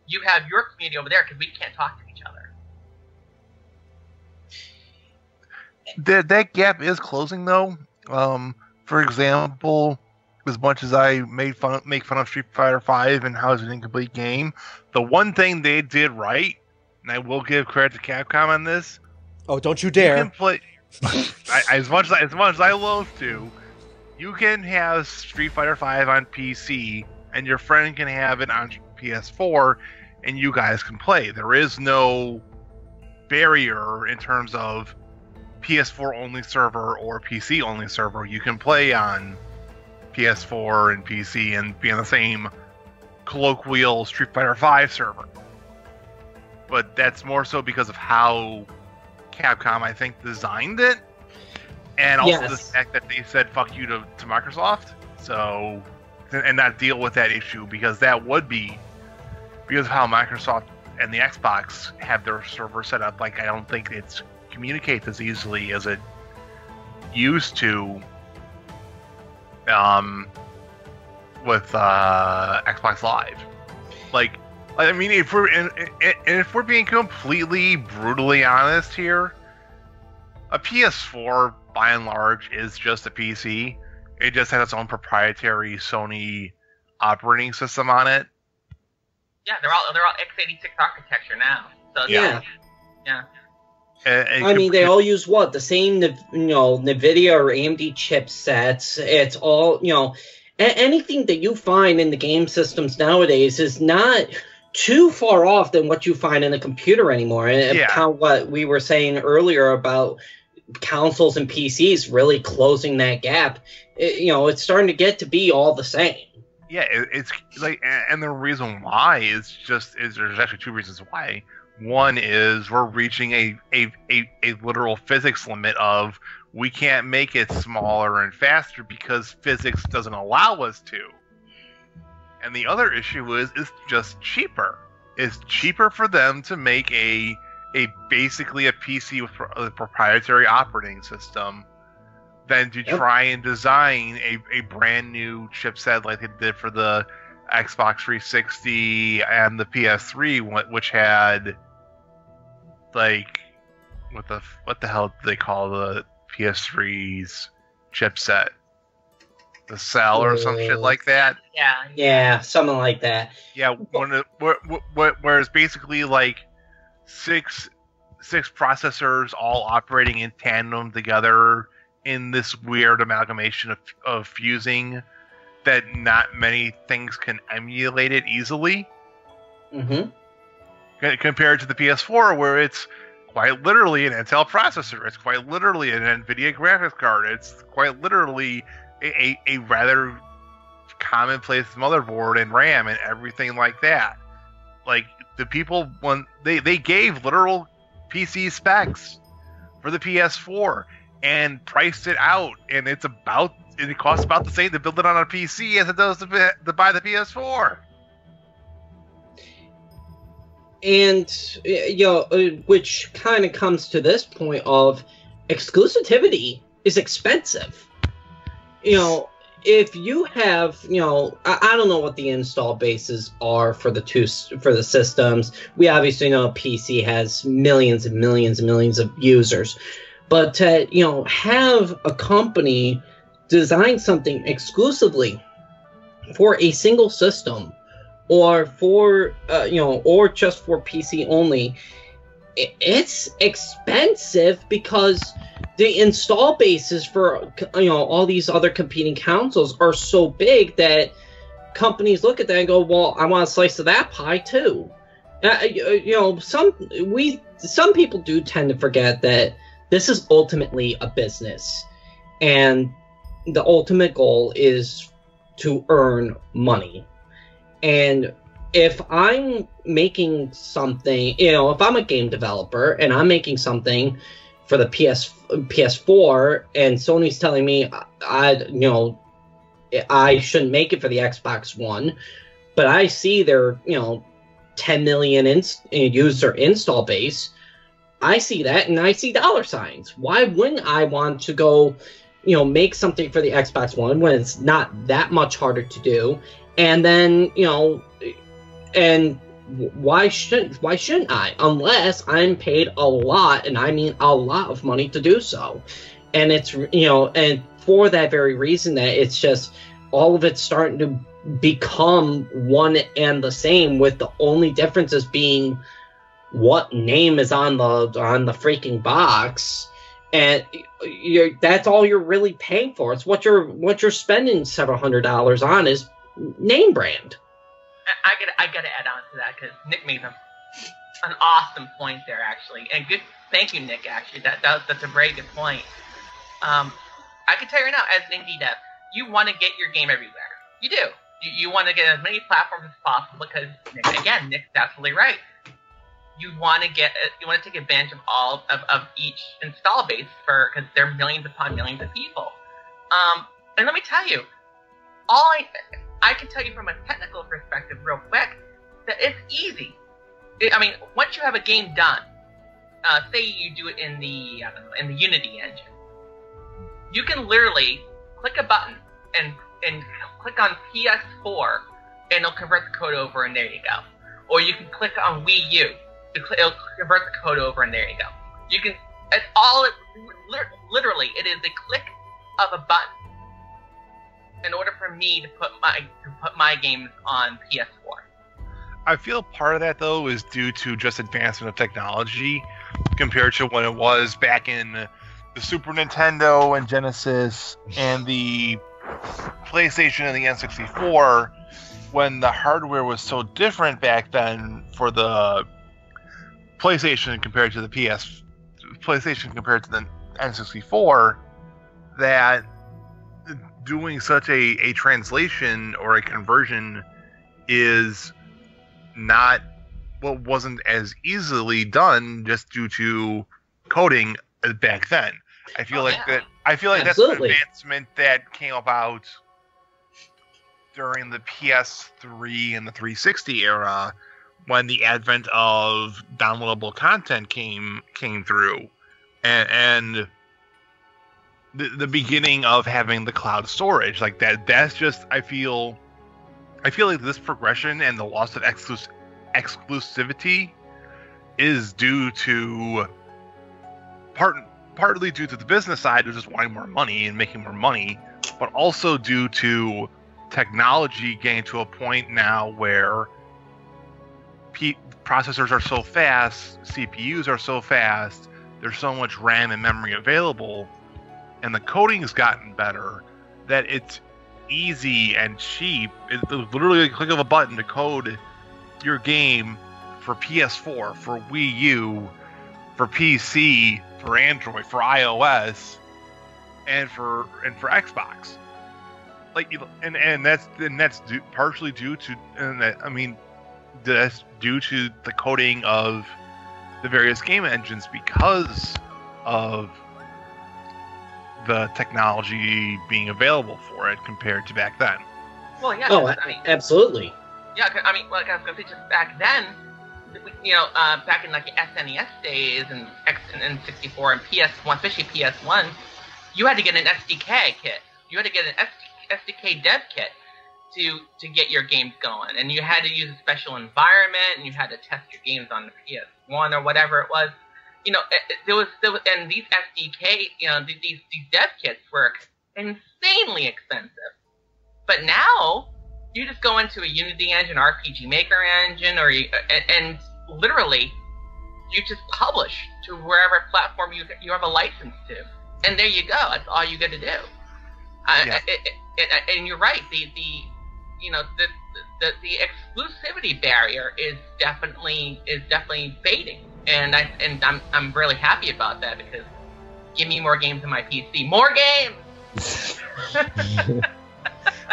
You have your community over there because we can't talk to each other. That gap is closing, though. For example, as much as I make fun of Street Fighter V and how it's an incomplete game, the one thing they did right, and I will give credit to Capcom on this. Oh, don't you dare! You can play as much as I love to. You can have Street Fighter V on PC, and your friend can have it on PS4, and you guys can play. There is no barrier in terms of PS4 only server or PC only server. You can play on PS4 and PC and be on the same colloquial Street Fighter V server. But that's more so because of how Capcom, I think, designed it. And also the fact that they said fuck you to Microsoft, so, and not deal with that issue, because that would be because of how Microsoft and the Xbox have their server set up. Like, I don't think it's communicates as easily as it used to with Xbox Live. Like, I mean, if we're being completely brutally honest here, a PS4 by and large is just a PC. It just has its own proprietary Sony operating system on it. Yeah, they're all x86 architecture now. So yeah. Yeah. I mean, they all use what? The same, NVIDIA or AMD chipsets. It's all, anything that you find in the game systems nowadays is not too far off than what you find in a computer anymore. And kind of what we were saying earlier about consoles and PCs really closing that gap. It's starting to get to be all the same. Yeah, it's like, and the reason why is there's actually two reasons why. One is we're reaching a literal physics limit of we can't make it smaller and faster because physics doesn't allow us to. And the other issue is it's just cheaper. It's cheaper for them to make a basically a PC with a proprietary operating system than to try and design a brand new chipset like they did for the Xbox 360 and the PS3, which had like what the hell do they call the PS3's chipset? The Cell or some shit like that. Yeah, something like that. Yeah, whereas basically like six processors all operating in tandem together in this weird amalgamation of fusing that not many things can emulate it easily. Mm-hmm. Compared to the PS4, where it's quite literally an Intel processor, it's quite literally an NVIDIA graphics card, it's quite literally a rather commonplace motherboard and RAM and everything like that. Like, the people, when they gave literal PC specs for the PS4 and priced it out, and it costs about the same to build it on a PC as it does to buy the PS4. And, which kind of comes to this point of exclusivity is expensive. If you have, I don't know what the install bases are for the systems. We obviously know PC has millions and millions and millions of users. But, have a company design something exclusively for a single system or for or just for PC only, it's expensive because the install bases for all these other competing consoles are so big that companies look at that and go, well, I want a slice of that pie too. Some people do tend to forget that this is ultimately a business, and the ultimate goal is to earn money. And if I'm making something, if I'm a game developer and I'm making something for the PS4, and Sony's telling me I shouldn't make it for the Xbox One, but I see their 10 million user install base, I see that and I see dollar signs. Why wouldn't I want to go make something for the Xbox One when it's not that much harder to do? And then and why shouldn't I, unless I'm paid a lot, and I mean a lot of money to do so? And it's and for that very reason, that it's just all of it's starting to become one and the same, with the only differences being what name is on the freaking box, and that's all you're really paying for. It's what you're spending several $100s on is name brand. I gotta add on to that because Nick made an awesome point there, actually, and good. Thank you, Nick. Actually, that's a very good point. I can tell you right now, as an indie dev, you want to get your game everywhere. You do. You want to get as many platforms as possible because, Nick's absolutely right. You want to take advantage of all of each install base because there are millions upon millions of people. And let me tell you, I can tell you from a technical perspective real quick that it's easy. Once you have a game done, say you do it in the Unity engine, you can literally click a button and click on PS4 and it'll convert the code over and there you go. Or you can click on Wii U, it'll convert the code over and there you go. Literally, it is a click of a button in order for me to put my games on PS4. I feel part of that, though, is due to just advancement of technology compared to when it was back in the Super Nintendo and Genesis and the PlayStation and the N64, when the hardware was so different back then for the PlayStation compared to the PlayStation compared to the N64, that doing such a translation or a conversion is not wasn't as easily done just due to coding back then. I feel like Absolutely. that's an advancement that came about during the PS3 and the 360 era, when the advent of downloadable content came through, and the beginning of having the cloud storage like that. That's just I feel like this progression and the loss of exclusivity is due to partly due to the business side of just wanting more money and making more money, but also due to technology getting to a point now where processors are so fast, CPUs are so fast, there's so much RAM and memory available, and the coding has gotten better, that it's easy and cheap. It's literally a click of a button to code your game for PS4, for Wii U, for PC, for Android, for iOS, and for Xbox. That's partially due to, that's due to the coding of the various game engines because of the technology being available for it compared to back then. Well, yeah. Absolutely. Yeah, I was going to say, just back then, back in like the SNES days and N64 and PS1, especially PS1, you had to get an SDK kit. You had to get an SDK dev kit to get your games going, and you had to use a special environment, and you had to test your games on the PS1 or whatever it was. There was, and these SDK, these dev kits were insanely expensive. But now, You just go into a Unity engine, RPG Maker engine, and literally, you just publish to wherever platform you have a license to, and there you go. That's all you got to do. And you're right. The exclusivity barrier is definitely fading, and I'm really happy about that, because give me more games on my PC. More games.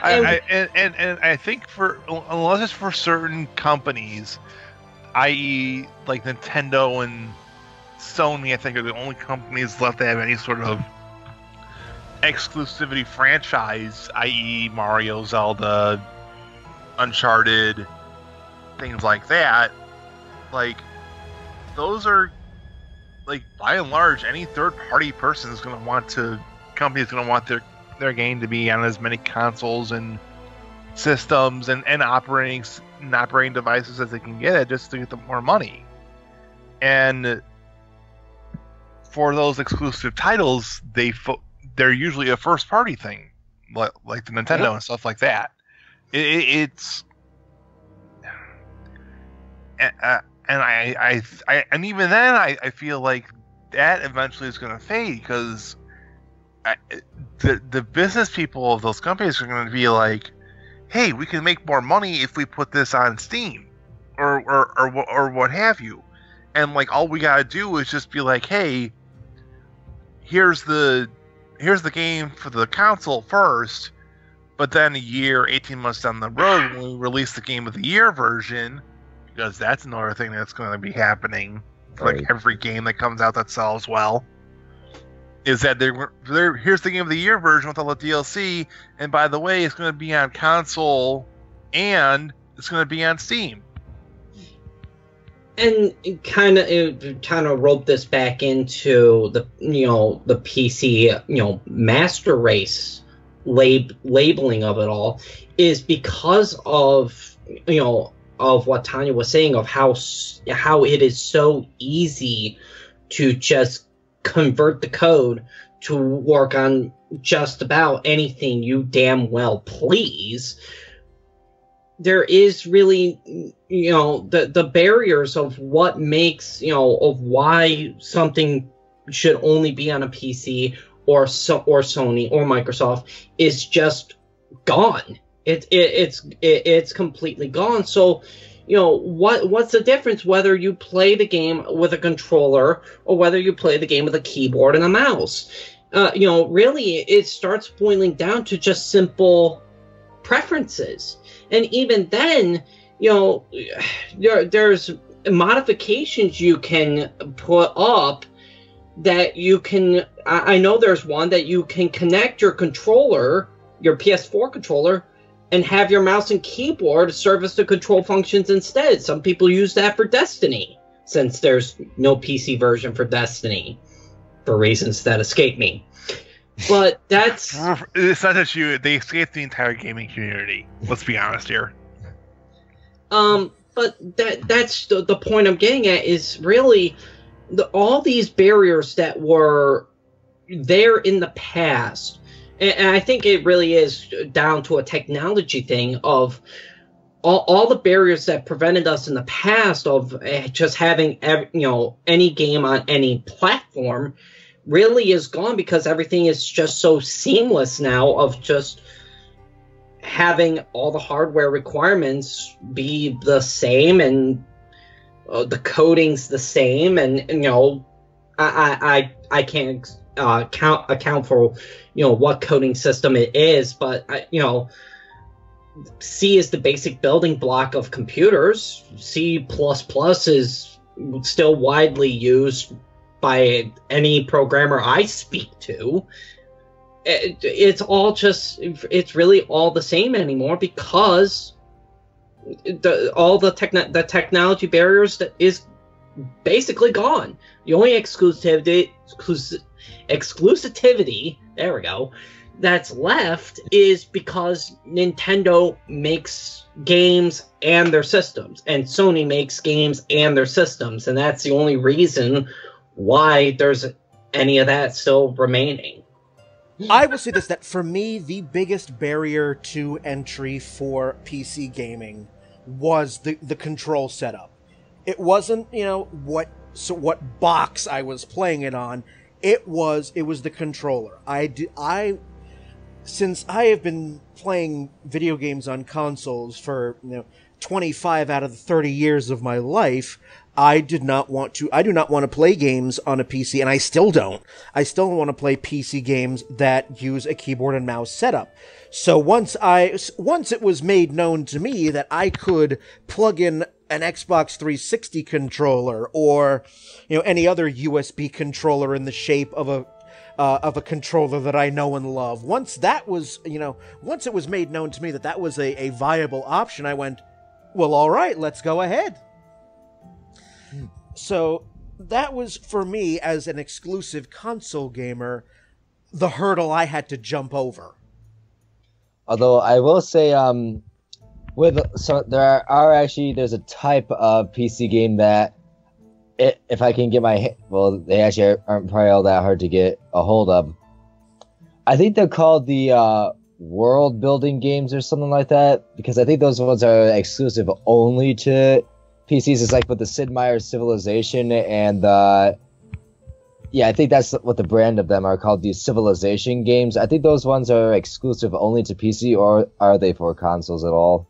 I think unless it's for certain companies, i.e. like Nintendo and Sony, I think are the only companies left that have any sort of exclusivity franchise, i.e. Mario, Zelda, Uncharted, things like that. Like, those are, like, by and large, any third-party person is going to want their game to be on as many consoles and systems and operating devices as they can get it, just to get them more money. And for those exclusive titles, they're usually a first party thing, like the Nintendo and stuff like that. It's and even then I feel like that eventually is going to fade, because the business people of those companies are going to be like, hey, we can make more money if we put this on Steam or what have you. And like, all we gotta do is just be like, hey, here's the game for the console first, but then a year, 18 months down the road, when we release the Game of the Year version, because that's another thing that's going to be happening for like every game that comes out that sells well, is that here's the Game of the Year version with all the DLC, and by the way, it's going to be on console and it's going to be on Steam. And kind of rope this back into the PC master race labeling of it all, is because of what Tanya was saying, of how it is so easy to just convert the code to work on just about anything you damn well please. There is really, the barriers of what makes, of why something should only be on a PC or Sony or Microsoft is just gone. It's completely gone. So, what's the difference whether you play the game with a controller or whether you play the game with a keyboard and a mouse? Really, it starts boiling down to just simple preferences. And even then, there's modifications you can put up that you can. I know there's one that you can connect your controller, your PS4 controller, and have your mouse and keyboard service the control functions instead. Some people use that for Destiny, since there's no PC version for Destiny, for reasons that escape me. But it's not just you. They escaped the entire gaming community. Let's be honest here. But that's the point I'm getting at, is really all these barriers that were there in the past. And I think it really is down to a technology thing of all the barriers that prevented us in the past of just having any game on any platform really is gone, because everything is just so seamless now, of just having all the hardware requirements be the same, and the coding's the same, and I can't account for what coding system it is, but C is the basic building block of computers. C++ is still widely used by any programmer I speak to. It's really all the same anymore, because the technology barriers that is basically gone. The only exclusivity, there we go, that's left is because Nintendo makes games and their systems, and Sony makes games and their systems, and that's the only reason why there's any of that still remaining. I will say this, that for me, the biggest barrier to entry for PC gaming was the control setup. It wasn't, what box I was playing it on. It was the controller. Since I have been playing video games on consoles for 25 out of the 30 years of my life, I do not want to play games on a PC, and I still don't. I still want to play PC games that use a keyboard and mouse setup. So once it was made known to me that I could plug in an Xbox 360 controller or any other USB controller in the shape of a controller that I know and love. Once it was made known to me that was a viable option, I went, well, all right, let's go ahead. So that was, for me, as an exclusive console gamer, the hurdle I had to jump over. Although I will say, there's a type of PC game that, if I can get they actually aren't probably all that hard to get a hold of. I think they're called the world building games or something like that, because I think those ones are exclusive only to PCs. It's like with the Sid Meier's Civilization and I think that's what the brand of them are called, these Civilization games. I think those ones are exclusive only to PC, or are they for consoles at all?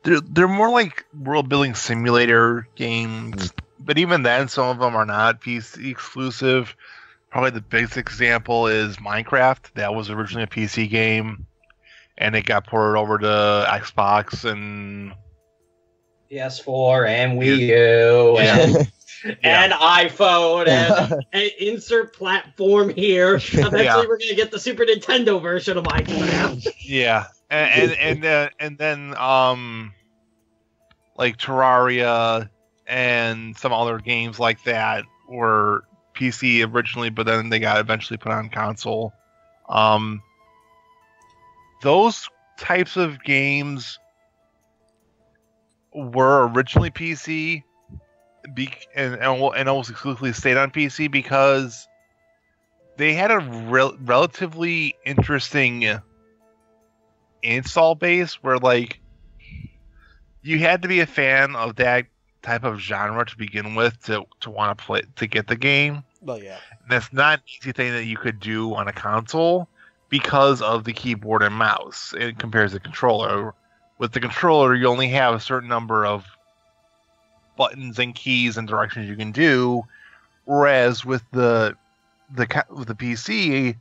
They're more like world building simulator games, but even then, some of them are not PC exclusive. Probably the biggest example is Minecraft. That was originally a PC game, and it got ported over to Xbox and PS4 and Wii U and iPhone and insert platform here. Eventually, we're gonna get the Super Nintendo version of Minecraft. Yeah, and then like Terraria and some other games like that were PC originally, but then they got eventually put on console. Those types of games were originally PC and almost exclusively stayed on PC because they had a relatively interesting install base where, like, you had to be a fan of that type of genre to begin with to want to play, to get the game. Well, yeah. And that's not an easy thing that you could do on a console because of the keyboard and mouse. It compares to the controller. With the controller, you only have a certain number of buttons and keys and directions you can do, whereas with the PC,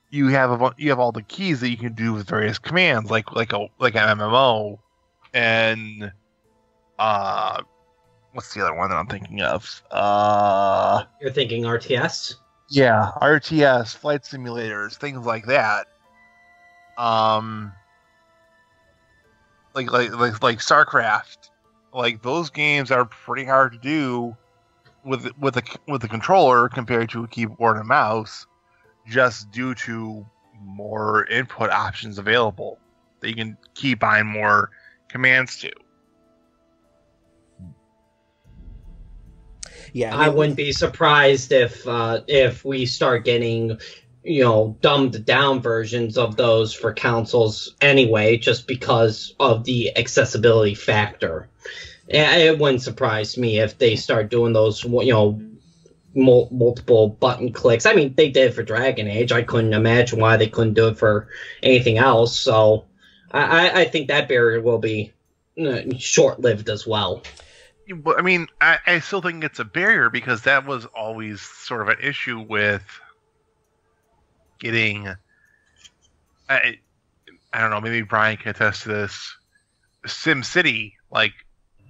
you have all the keys that you can do with various commands, like an MMO, and what's the other one that I'm thinking of? You're thinking RTS? Yeah, RTS, flight simulators, things like that. Like StarCraft. Like, those games are pretty hard to do with a controller compared to a keyboard and mouse, just due to more input options available that you can keep buying more commands to. Yeah, I wouldn't be surprised if we start getting, dumbed down versions of those for consoles anyway, just because of the accessibility factor. It wouldn't surprise me if they start doing those, multiple button clicks. I mean, they did it for Dragon Age. I couldn't imagine why they couldn't do it for anything else. So I think that barrier will be short-lived as well. I mean, I still think it's a barrier because that was always sort of an issue with getting. I don't know. Maybe Brian can attest to this. SimCity, like,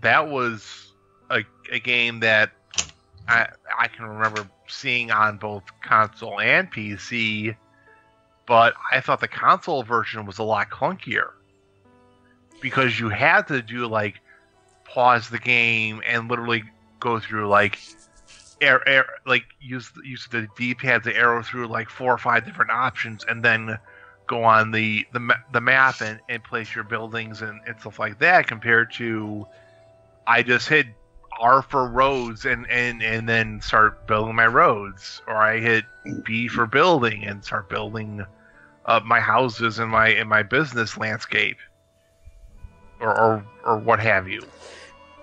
that was a game that I can remember seeing on both console and PC, but I thought the console version was a lot clunkier because you had to do, like, pause the game and literally go through, like, use the D-pad to arrow through like 4 or 5 different options, and then go on the map and place your buildings and stuff like that. Compared to, I just hit R for roads and then start building my roads, or I hit B for building and start building my houses and my business landscape, or what have you.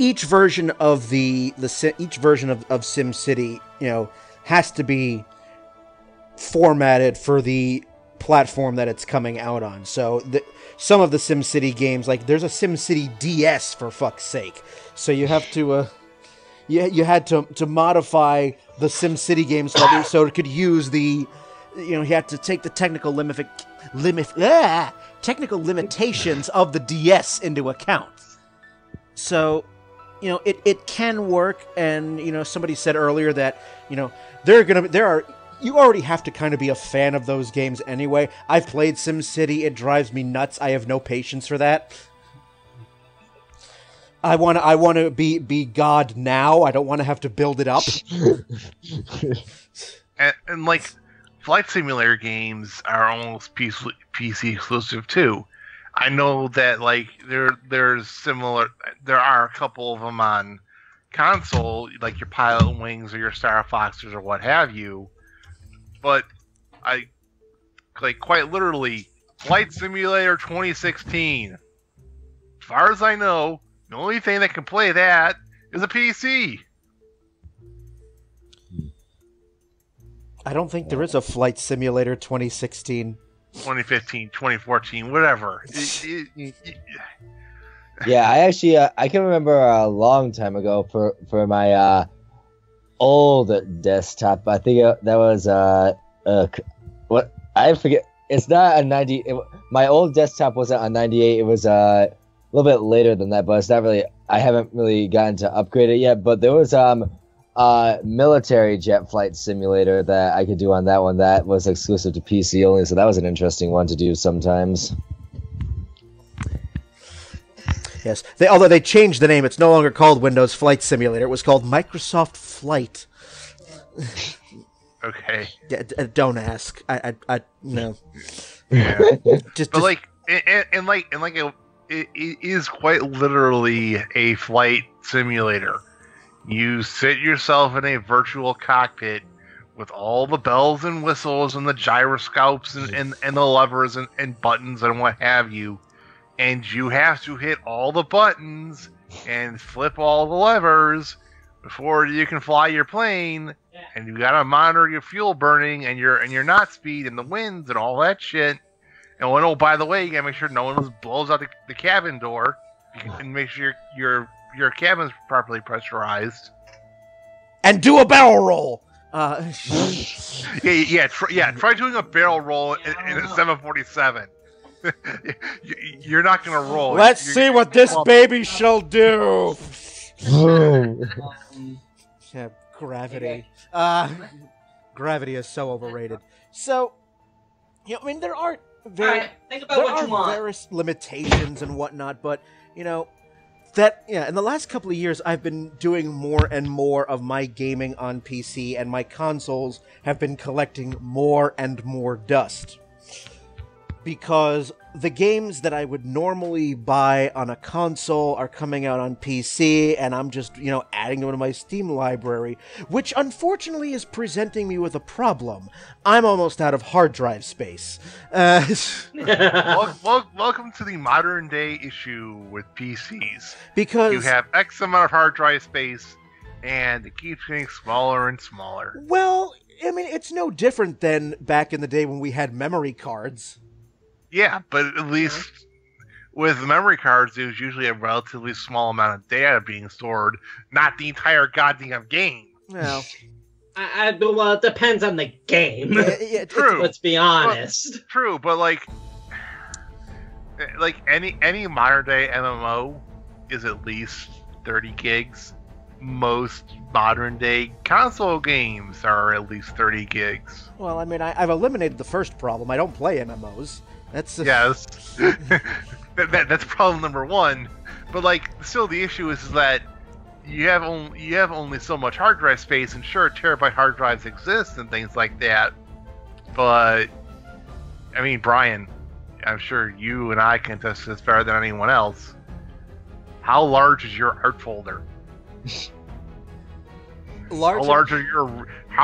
Each version of each version of SimCity, has to be formatted for the platform that it's coming out on. So some of the SimCity games, like there's a SimCity DS for fuck's sake. So you have to you had to modify the SimCity game so it could use the you had to take the technical limitations of the DS into account. So it can work, and somebody said earlier that you already have to kind of be a fan of those games anyway. I've played SimCity. It drives me nuts. I have no patience for that. I want to be God now. I don't want to have to build it up. and like flight simulator games are almost PC exclusive too. I know that like there's similar. There are a couple of them on console, like your Pilot Wings or your Star Foxers or what have you. But I like quite literally Flight Simulator 2016. As far as I know, the only thing that can play that is a PC. I don't think there is a Flight Simulator 2016. 2015, 2014, whatever. Yeah, I can remember a long time ago for my old desktop. I think that was what I forget. It's not a 90. My old desktop wasn't a 98. It was a little bit later than that, but it's not really. I haven't really gotten to upgrade it yet. But there was military jet flight simulator that I could do on that one. That was exclusive to PC only, so that was an interesting one to do sometimes. Yes, although they changed the name, it's no longer called Windows Flight Simulator. It was called Microsoft Flight. Okay. Yeah, don't ask. I no. Yeah. But like, it is quite literally a flight simulator. You sit yourself in a virtual cockpit with all the bells and whistles and the gyroscopes and the levers and buttons and what have you. And you have to hit all the buttons and flip all the levers before you can fly your plane. And you gotta monitor your fuel burning and your knot speed and the winds and all that shit. And by the way, you gotta make sure no one blows out the cabin door and make sure your cabin's properly pressurized. And do a barrel roll. Try doing a barrel roll in a 747. You're not gonna roll. Let's see what this baby shall do. Yeah, gravity. Gravity is so overrated. So, there are think about what you want. various limitations and whatnot, but in the last couple of years, I've been doing more and more of my gaming on PC, and my consoles have been collecting more and more dust. Because the games that I would normally buy on a console are coming out on PC, and I'm just, adding them to my Steam library, which unfortunately is presenting me with a problem. I'm almost out of hard drive space. Welcome to the modern day issue with PCs. Because you have X amount of hard drive space, and it keeps getting smaller and smaller. Well, it's no different than back in the day when we had memory cards. Yeah, but at least with memory cards, there's usually a relatively small amount of data being stored, not the entire goddamn game. Well, well, it depends on the game. True. Let's be honest. Well, true, but like any modern day MMO is at least 30 gigs. Most modern day console games are at least 30 gigs. Well, I've eliminated the first problem. I don't play MMOs. That's problem number one. But still, the issue is that you have only so much hard drive space, and sure, terabyte hard drives exist and things like that. But Brian, I'm sure you and I can test this better than anyone else. How large is your art folder? How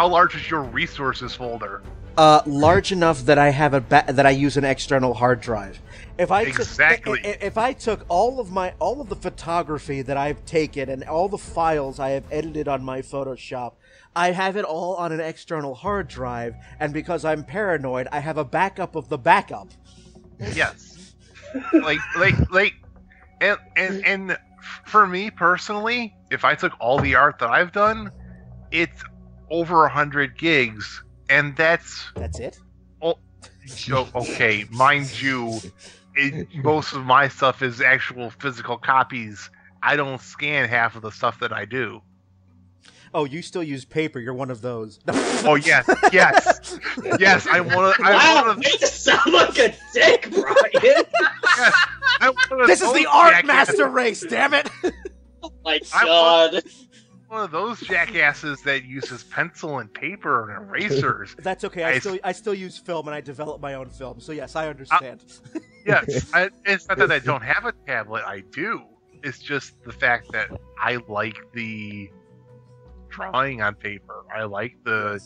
large is your resources folder? Large enough that I have that I use an external hard drive. If I took all of the photography that I've taken and all the files I have edited on my Photoshop, I have it all on an external hard drive, and because I'm paranoid, I have a backup of the backup. Yes. And for me personally, if I took all the art that I've done, it's over 100 gigs, and that's it. Oh, okay, mind you, most of my stuff is actual physical copies. I don't scan half of the stuff that I do. Oh, you still use paper? You're one of those. Oh yes. I'm one of. Wow, you just sound like a dick, Brian. Yes, this is the art master race, damn it! Oh my God. One of those jackasses that uses pencil and paper and erasers. That's okay. I still use film, and I develop my own film. So yes, I understand. Yes, it's not that I don't have a tablet. I do. It's just the fact that I like the drawing on paper. I like I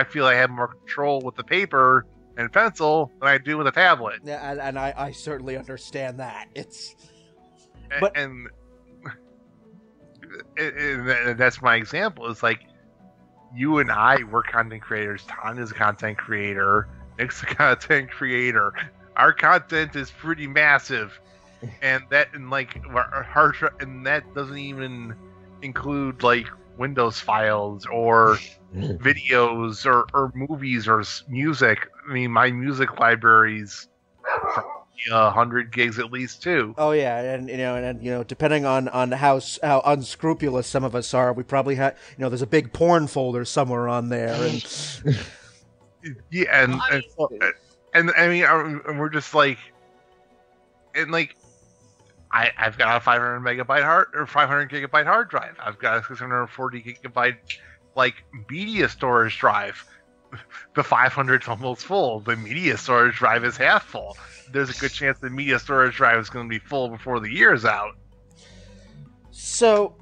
feel I have more control with the paper and pencil than I do with a tablet. Yeah, and I certainly understand that. And that's my example. It's like you and I, we're content creators. Tanya's a content creator. Nick's a content creator. Our content is pretty massive, and that doesn't even include like Windows files or videos or movies or music. I mean, my music library's 100 gigs at least too. Oh yeah, and depending on how unscrupulous some of us are, we probably have there's a big porn folder somewhere on there, and yeah, and I mean, we're just like, and like, I've got a 500 gigabyte hard drive. I've got a 640 gigabyte like media storage drive. The 500's almost full. The media storage drive is half full. There's a good chance the media storage drive is going to be full before the year's out. So,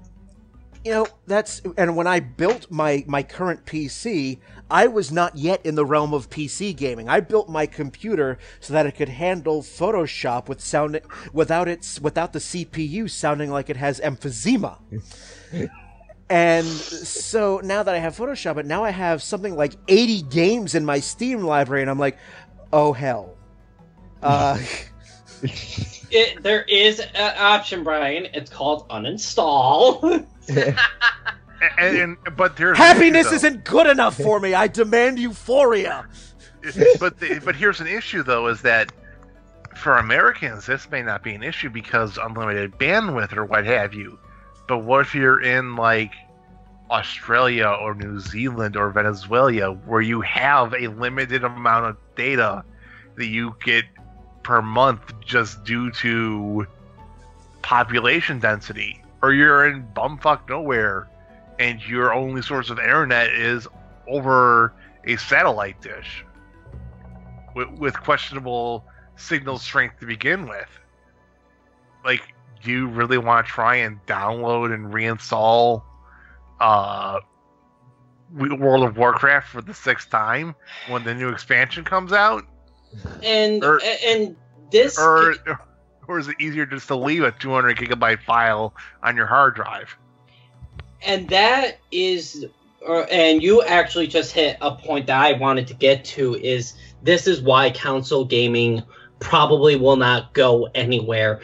and when I built my current PC, I was not yet in the realm of PC gaming. I built my computer so that it could handle Photoshop without the CPU sounding like it has emphysema. And so now that I have Photoshop, but now I have something like 80 games in my Steam library, and I'm like, oh hell. There is an option, Brian. It's called uninstall. But there's happiness isn't good enough for me. I demand euphoria. But here's an issue though: is that for Americans, this may not be an issue because unlimited bandwidth or what have you. But what if you're in like Australia or New Zealand or Venezuela, where you have a limited amount of data that you get per month just due to population density, or you're in bumfuck nowhere and your only source of internet is over a satellite dish with questionable signal strength to begin with. Like, do you really want to try and download and reinstall World of Warcraft for the 6th time when the new expansion comes out? Or is it easier just to leave a 200 gigabyte file on your hard drive? And that is, and you actually just hit a point that I wanted to get to, is this is why console gaming probably will not go anywhere,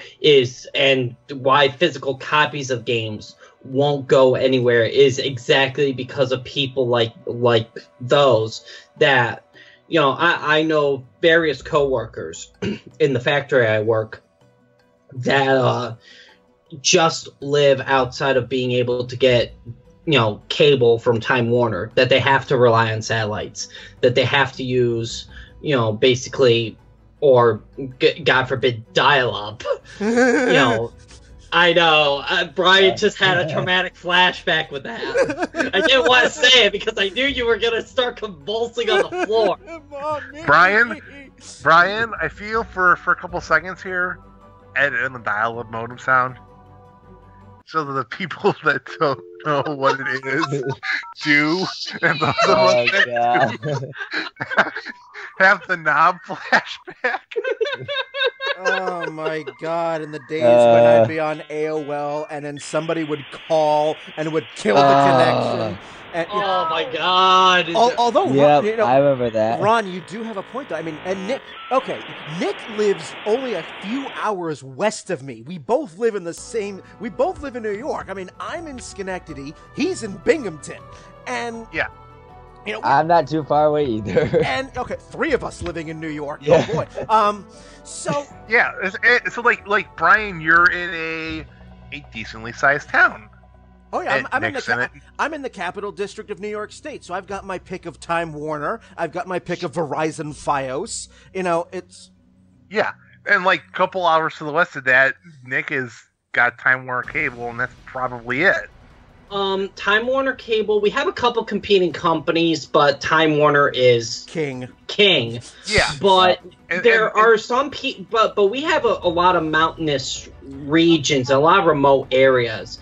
and why physical copies of games won't go anywhere is exactly because of people like those that, I know various coworkers in the factory I work that just live outside of being able to get, cable from Time Warner, that they have to rely on satellites, that they have to use, basically, or God forbid, dial-up. I know. Brian just had a traumatic flashback with that. I didn't want to say it because I knew you were going to start convulsing on the floor. Brian, I feel for a couple seconds here, edit in the dial-up modem sound. so the people that don't know what it is do, and those of Oh us that god. do have the knob flashback. Oh my god, in the days when I'd be on AOL and then somebody would call and would kill the connection. And, Oh my god. although, Yeah, you know, I remember that. Ron, you do have a point, though. I mean, and Nick lives only a few hours west of me. We both live in New York. I mean, I'm in Schenectady, he's in Binghamton. And, Yeah. you know, I'm not too far away either. and, okay, 3 of us living in New York. Yeah. Oh, boy. So, Yeah, so like Brian, you're in a decently sized town. oh yeah, I'm Nixon. in the capital district of New York State, so I've got my pick of Time Warner. I've got my pick of Verizon Fios. You know, it's Yeah, and like a couple hours to the west of that, Nick has got Time Warner Cable, and that's probably it. Time Warner Cable, we have a couple competing companies, but Time Warner is king. Yeah, But And- there and- are some people, but we have a lot of mountainous regions, a lot of remote areas.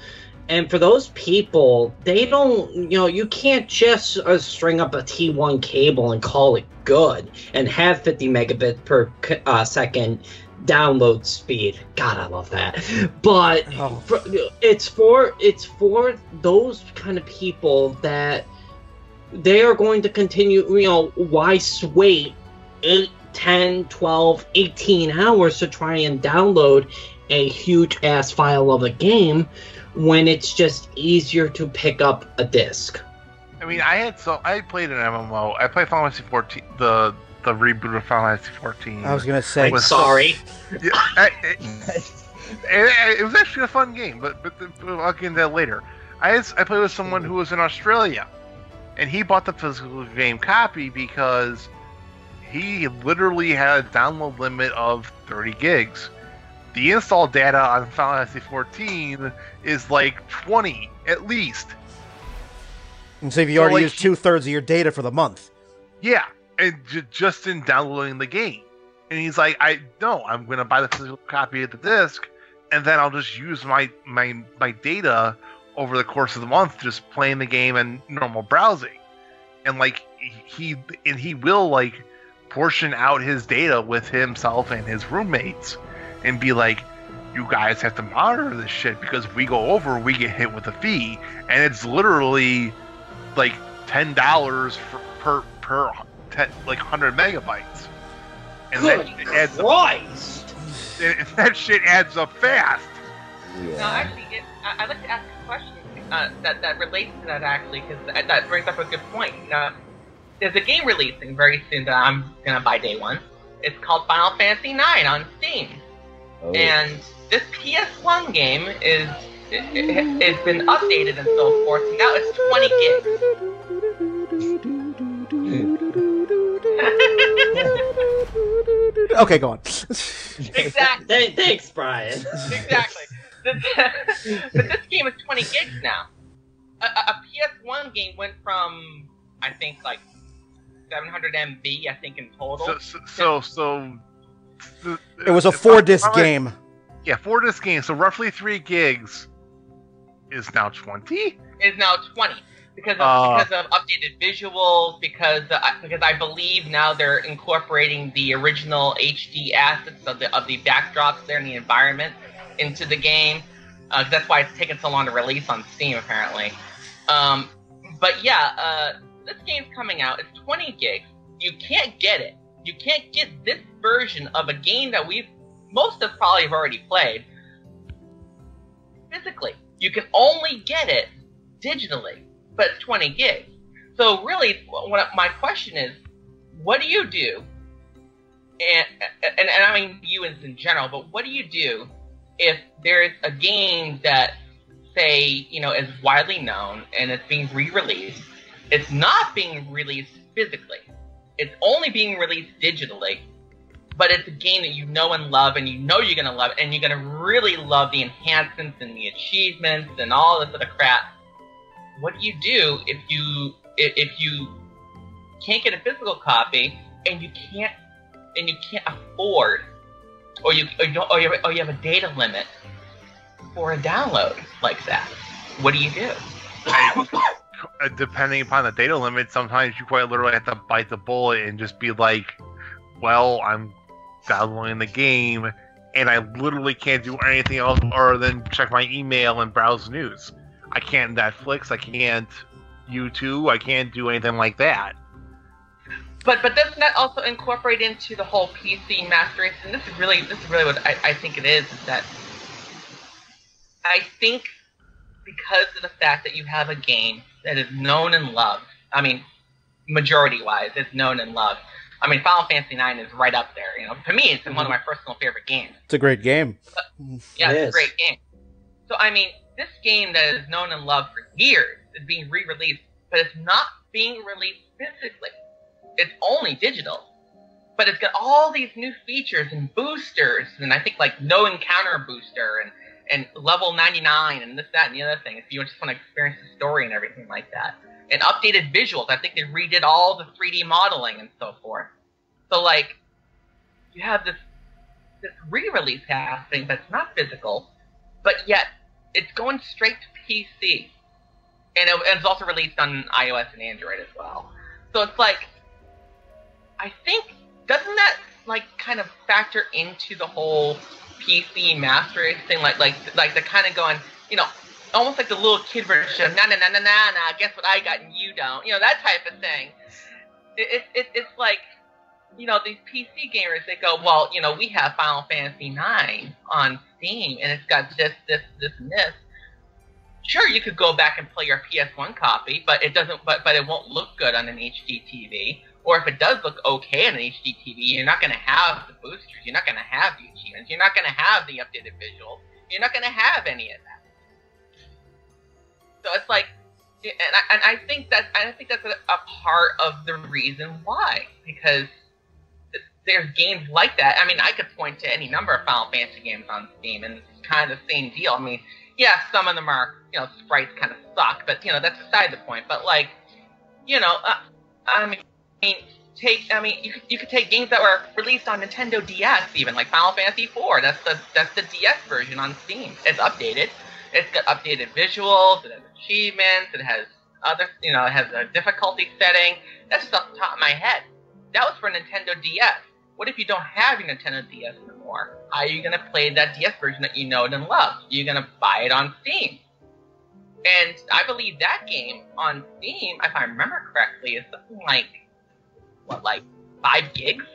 And for those people, they don't, you can't just string up a T1 cable and call it good and have 50 megabits per second download speed. God, I love that. But Oh. it's for those kind of people that they are going to continue, why wait 8, 10, 12, 18 hours to try and download a huge ass file of a game when it's just easier to pick up a disc. I mean, I played an MMO. I played Final Fantasy 14, the reboot of Final Fantasy 14. I was gonna say. I'm sorry. Yeah, it was actually a fun game, but I'll get into that later. I played with someone who was in Australia, and he bought the physical game copy because he literally had a download limit of 30 gigs. The install data on Final Fantasy 14 is like 20 at least. And so you already like, used 2/3 of your data for the month. Yeah, and just in downloading the game. And he's like, I'm going to buy the physical copy of the disc, and then I'll just use my data over the course of the month, just playing the game and normal browsing. And like he will like portion out his data with himself and his roommates, and be like, you guys have to monitor this shit because if we go over, we get hit with a fee, and it's literally like $10 per 100 megabytes. And Good that adds Christ! and that shit adds up fast. No, Yeah. actually, I'd like to ask a question that relates to that, actually, because that brings up a good point. There's a game releasing very soon that I'm going to buy day one. It's called Final Fantasy IX on Steam. Oh. And this PS1 game it's been updated and so forth. Now it's 20 gigs. Okay, go on. Exactly. Thanks, Brian. Exactly. But this game is 20 gigs now. A PS1 game went from, I think, like 700 MB, I think, in total. So It was a 4-disc game. Yeah, 4-disc game. So roughly 3 gigs is now 20. Is now 20 because of updated visuals. Because I believe now they're incorporating the original HD assets of the backdrops there in the environment into the game. That's why it's taken so long to release on Steam, apparently. But yeah, this game's coming out. It's 20 gigs. You can't get it. You can't get this version of a game that most of us probably have already played physically. You can only get it digitally, but it's 20 gigs. So really, my question is, what do you do? And I mean you in general, but what do you do if there's a game that, say, is widely known and it's being re-released? It's not being released physically. It's only being released digitally, but it's a game that you know and love, and you know you're going to love it, and you're going to really love the enhancements and the achievements and all this other crap. What do you do if you can't get a physical copy and you can't afford, or you have a data limit for a download like that? What do you do? Depending upon the data limit, sometimes you quite literally have to bite the bullet and just be like, well, I'm downloading the game, and I literally can't do anything else other than check my email and browse news. I can't Netflix, I can't YouTube, I can't do anything like that. But doesn't that also incorporate into the whole PC master race? And this is really what I think it is that I think because of the fact that you have a game that is known and loved, I mean, majority-wise, it's known and loved. I mean, Final Fantasy IX is right up there. You know, to me, it's one of my personal favorite games. It's a great game. Yeah, it's a great game. So, I mean, this game that is known and loved for years is being re-released, but it's not being released physically. It's only digital. But it's got all these new features and boosters, and I think like no encounter booster and level 99 and this, that, and the other thing, if you just want to experience the story and everything like that. And updated visuals. I think they redid all the 3D modeling and so forth. So, like, you have this re-release happening that's not physical, but yet it's going straight to PC. And it's also released on iOS and Android as well. So it's like, I think, doesn't that, like, kind of factor into the whole PC master race thing? Like the kind of going, you know, almost like the little kid version of, nah, guess what I got and you don't. You know, that type of thing. It's like, you know, these PC gamers, they go, well, you know, we have Final Fantasy IX on Steam, and it's got this, and this. Sure, you could go back and play your PS1 copy, but it doesn't. But it won't look good on an HD TV. Or if it does look okay on an HD TV, you're not going to have the boosters. You're not going to have the achievements. You're not going to have the updated visuals. You're not going to have any of that. So it's like, and I think that's a part of the reason why, because there's games like that. I mean, I could point to any number of Final Fantasy games on Steam, and it's kind of the same deal. I mean, yeah, some of them are, you know, sprites kind of suck, but, you know, that's beside the point. But, like, you know, you could take games that were released on Nintendo DS, even like Final Fantasy IV. That's the DS version on Steam. It's updated. It's got updated visuals. It has achievements. It has other, you know, it has a difficulty setting. That's just off the top of my head. That was for Nintendo DS. What if you don't have your Nintendo DS anymore? How are you gonna play that DS version that you know and love? You're gonna buy it on Steam. And I believe that game on Steam, if I remember correctly, is something like, what, like 5 gigs?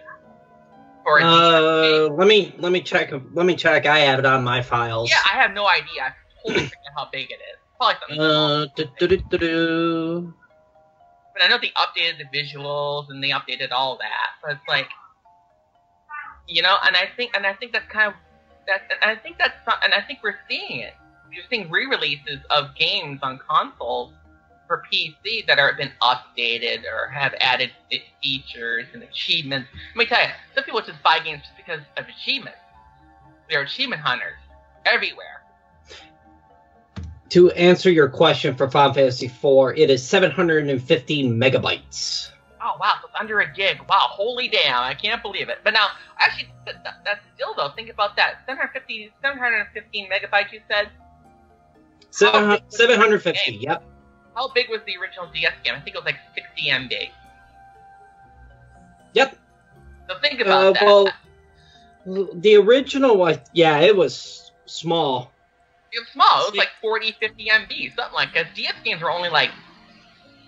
For a let me check. Let me check. I have it on my files. Yeah, I have no idea. I totally forget how big it is. Probably something small. But I know they updated the visuals and they updated all that. So it's like, you know, and I think that's kind of that. And I think we're seeing it. You're seeing re-releases of games on consoles for PC that have been updated or have added features and achievements. Let me tell you, some people just buy games just because of achievements. They're achievement hunters everywhere. To answer your question for Final Fantasy IV, it is 715 megabytes. Oh, wow, so it's under a gig. Wow, holy damn, I can't believe it. But now, actually, that's still, though, think about that. 715 megabytes, you said? 750, yep. How big was the original DS game? I think it was like 60 MB. Yep. So think about that. Well, the original was, yeah, it was small. It was small. It was like 40, 50 MB, something like that. DS games were only like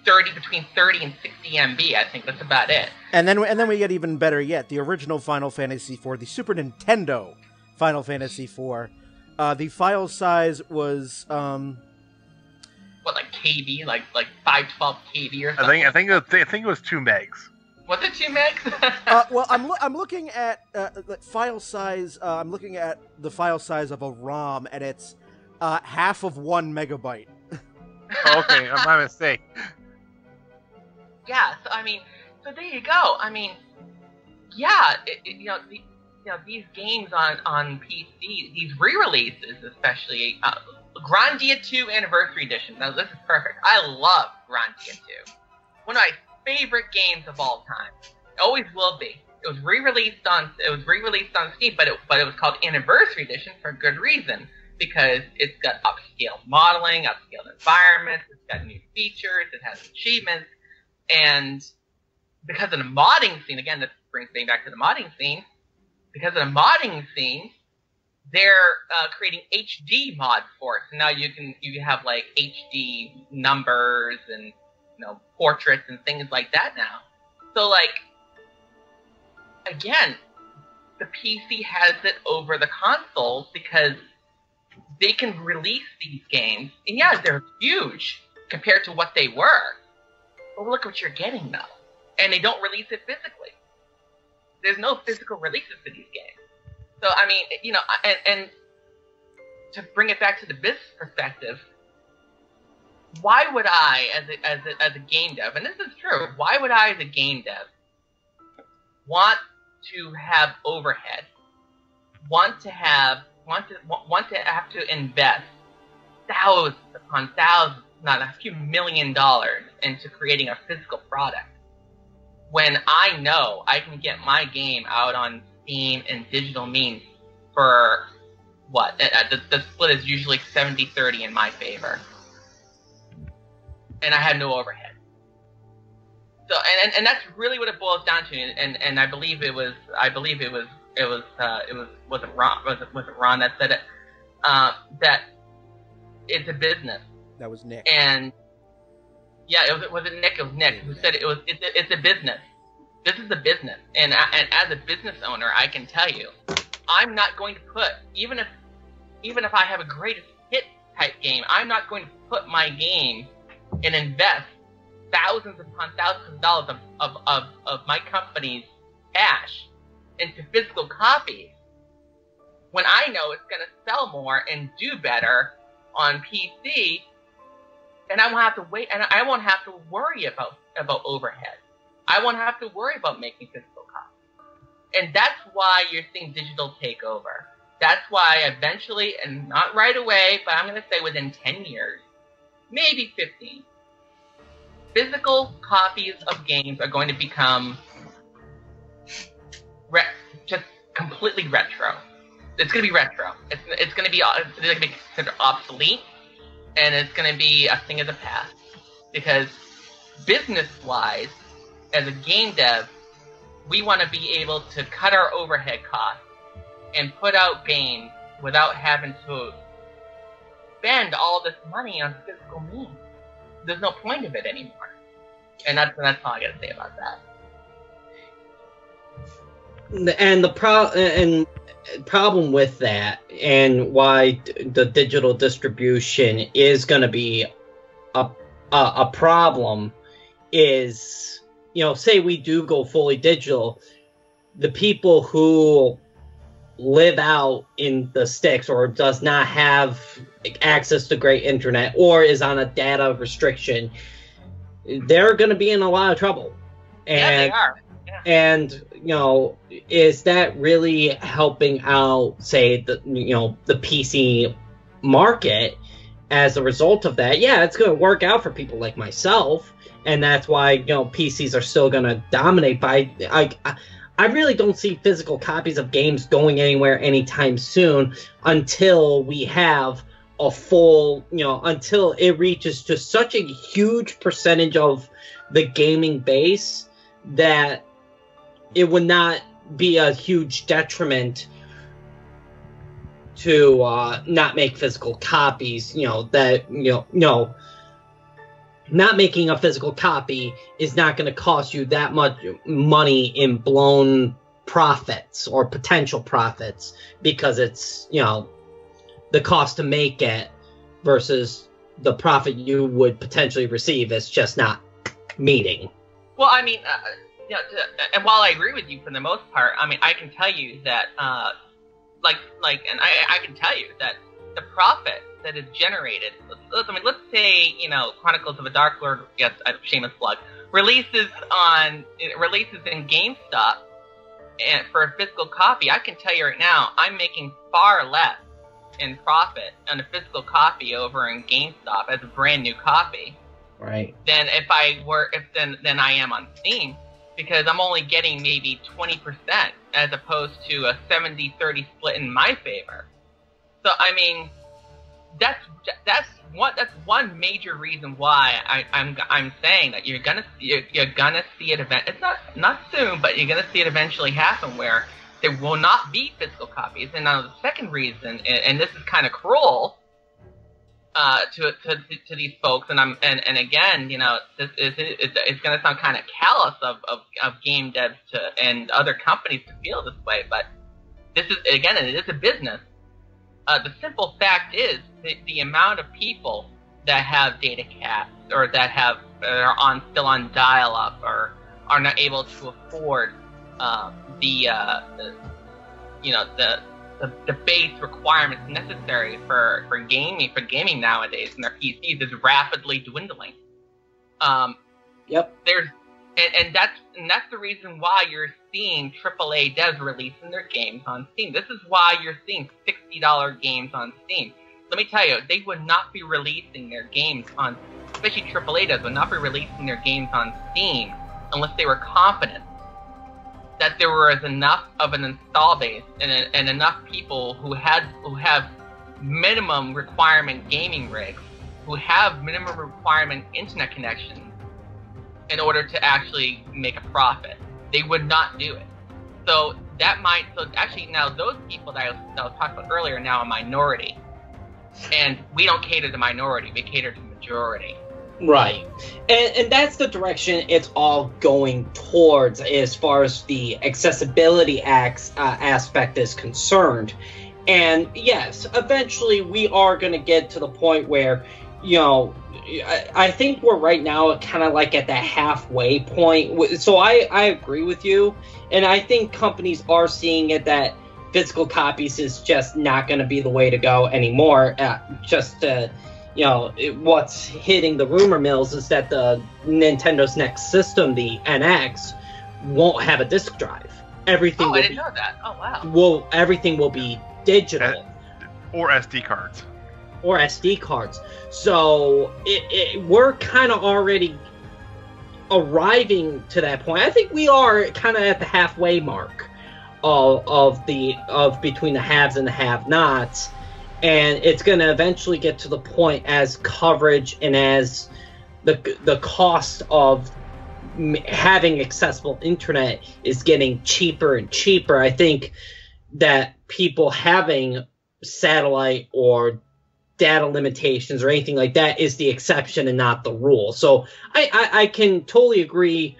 between 30 and 60 MB, I think. That's about it. And then we get even better yet. The original Final Fantasy IV, the Super Nintendo Final Fantasy IV, the file size was what, like KB, like 512 KB or something? I think it was 2 megs. Was it 2 megs? Well, I'm looking at file size. I'm looking at the file size of a ROM, and it's half of 1 megabyte. Okay, my mistake. Yeah, so I mean, so there you go. I mean, yeah, these games on PC, these re-releases, especially Grandia 2 Anniversary Edition. Now this is perfect. I love Grandia 2. One of my favorite games of all time. It always will be. It was re-released on Steam, but it was called Anniversary Edition for a good reason. because it's got upscale modeling, upscale environments, it's got new features, it has achievements, and because of the modding scene, again, this brings me back to the modding scene, because of the modding scene, they're creating HD mods for it. So now you can have like HD numbers and portraits and things like that now. So like, again, the PC has it over the consoles because they can release these games, and yeah, they're huge compared to what they were. But look what you're getting now, and they don't release it physically. There's no physical releases for these games. So I mean, and to bring it back to the business perspective, why would I, as a game dev, and this is true, why would I, as a game dev, want to have overhead, want to have to invest thousands upon thousands, not a few $1 million into creating a physical product, when I know I can get my game out on Steam and digital means for what? The split is usually 70-30 in my favor, and I have no overhead. So and that's really what it boils down to, and I believe it was was it Ron that said it, that it's a business. That was Nick. And yeah, was it Nick? It was Nick who said it's a business. This is a business, and as a business owner, I can tell you, I'm not going to put, even if I have a greatest hit type game, I'm not going to put my game and invest thousands upon thousands of dollars of my company's cash into physical copies when I know it's going to sell more and do better on PC, and I won't have to wait, and I won't have to worry about overhead. I won't have to worry about making physical copies. And that's why you're seeing digital take over. That's why eventually, and not right away, but I'm going to say within 10 years, maybe 15, physical copies of games are going to become just completely retro. It's going to be retro. It's going to be considered obsolete, and it's going to be a thing of the past. Because business-wise, as a game dev, we want to be able to cut our overhead costs and put out games without having to spend all this money on physical means. There's no point of it anymore. And that's all I got to say about that. And the problem with that, and why the digital distribution is going to be a problem, is, say we do go fully digital, the people who live out in the sticks or does not have access to great internet or is on a data restriction, they're going to be in a lot of trouble. And, yeah, they are. Yeah. And, is that really helping out, say, the PC market as a result of that? Yeah, it's going to work out for people like myself, and that's why, PCs are still going to dominate. But I really don't see physical copies of games going anywhere anytime soon until we have a full, until it reaches to such a huge percentage of the gaming base that it would not be a huge detriment to not make physical copies. Not making a physical copy is not going to cost you that much money in blown profits or potential profits, because it's, the cost to make it versus the profit you would potentially receive is just not meeting. Well, I mean, and while I agree with you for the most part, I mean, I can tell you that, and I can tell you that the profit that is generated, let's say, Chronicles of a Dark Lord, yes, shameless plug, releases in GameStop, and for a physical copy, I can tell you right now, I'm making far less in profit on a physical copy over in GameStop as a brand new copy, right? Than than I am on Steam, because I'm only getting maybe 20% as opposed to a 70-30 split in my favor. So I mean, that's one major reason why I'm saying that you're gonna see it event. It's not soon, but you're gonna see it eventually happen where there will not be physical copies. And now the second reason, and this is kind of cruel to these folks, and again, you know, it's gonna sound kind of callous of game devs and other companies to feel this way, but this is, again, it is a business. The simple fact is the amount of people that have data caps or that are still on dial-up or are not able to afford the base requirements necessary for gaming nowadays in their PCs is rapidly dwindling. Yep. And that's the reason why you're seeing AAA devs releasing their games on Steam. This is why you're seeing $60 games on Steam. Let me tell you, they would not be releasing their games on, especially AAA devs would not be releasing their games on Steam unless they were confident that there was enough of an install base and enough people who have minimum requirement gaming rigs, who have minimum requirement internet connections, in order to actually make a profit. They would not do it. So actually now those people that I was talking about earlier are now a minority. And we don't cater to minority, we cater to majority. Right. And that's the direction it's all going towards as far as the accessibility aspect is concerned. And yes, eventually we are going to get to the point where, you know, I think we're right now kind of like at that halfway point. So I agree with you. And I think companies are seeing it that physical copies is just not going to be the way to go anymore. What's hitting the rumor mills is that the Nintendo's next system, the NX, won't have a disk drive. Everything. I didn't know that. Oh wow. Well, everything will be digital. Or SD cards. Or SD cards. So we're kind of already arriving to that point. I think we are kind of at the halfway mark of between the haves and the have-nots, and it's going to eventually get to the point as coverage and as the cost of having accessible internet is getting cheaper and cheaper. I think that people having satellite or data limitations or anything like that is the exception and not the rule. So I can totally agree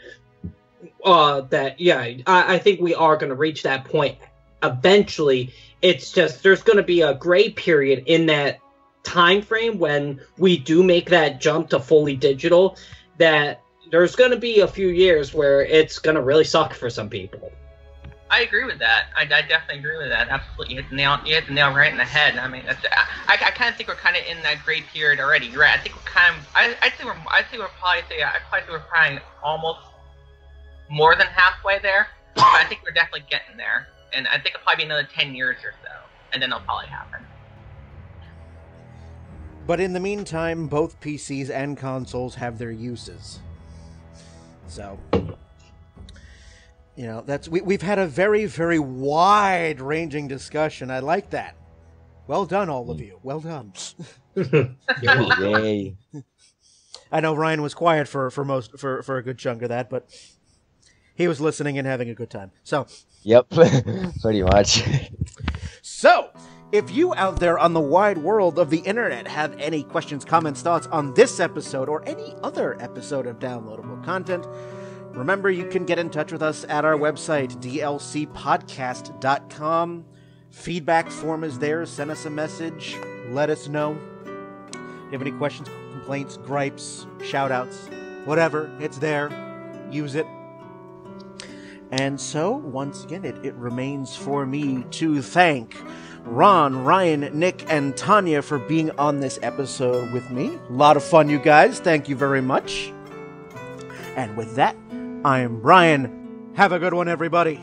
that, yeah, I think we are going to reach that point eventually. It's just there's going to be a gray period in that time frame when we do make that jump to fully digital, that there's going to be a few years where it's going to really suck for some people. I agree with that. I definitely agree with that. Absolutely, you hit the nail right in the head. I mean, I kind of think we're kind of in that gray period already. You're right. I think we're kind of. I'd say we're probably almost more than halfway there. But I think we're definitely getting there, and I think it'll probably be another 10 years or so, and then it'll probably happen. But in the meantime, both PCs and consoles have their uses. So, you know, we've had a very, very wide-ranging discussion. I like that. Well done, all of you. Well done. Yay. I know Ryan was quiet for a good chunk of that, but he was listening and having a good time. So, yep, pretty much. So, if you out there on the wide world of the internet have any questions, comments, thoughts on this episode or any other episode of downloadable content, remember you can get in touch with us at our website, dlcpodcast.com. Feedback form is there. Send us a message. Let us know. If you have any questions, complaints, gripes, shout-outs, whatever, it's there. Use it. And so, once again, it remains for me to thank Ron, Ryan, Nick, and Tanya for being on this episode with me. A lot of fun, you guys. Thank you very much. And with that, I'm Brian. Have a good one, everybody.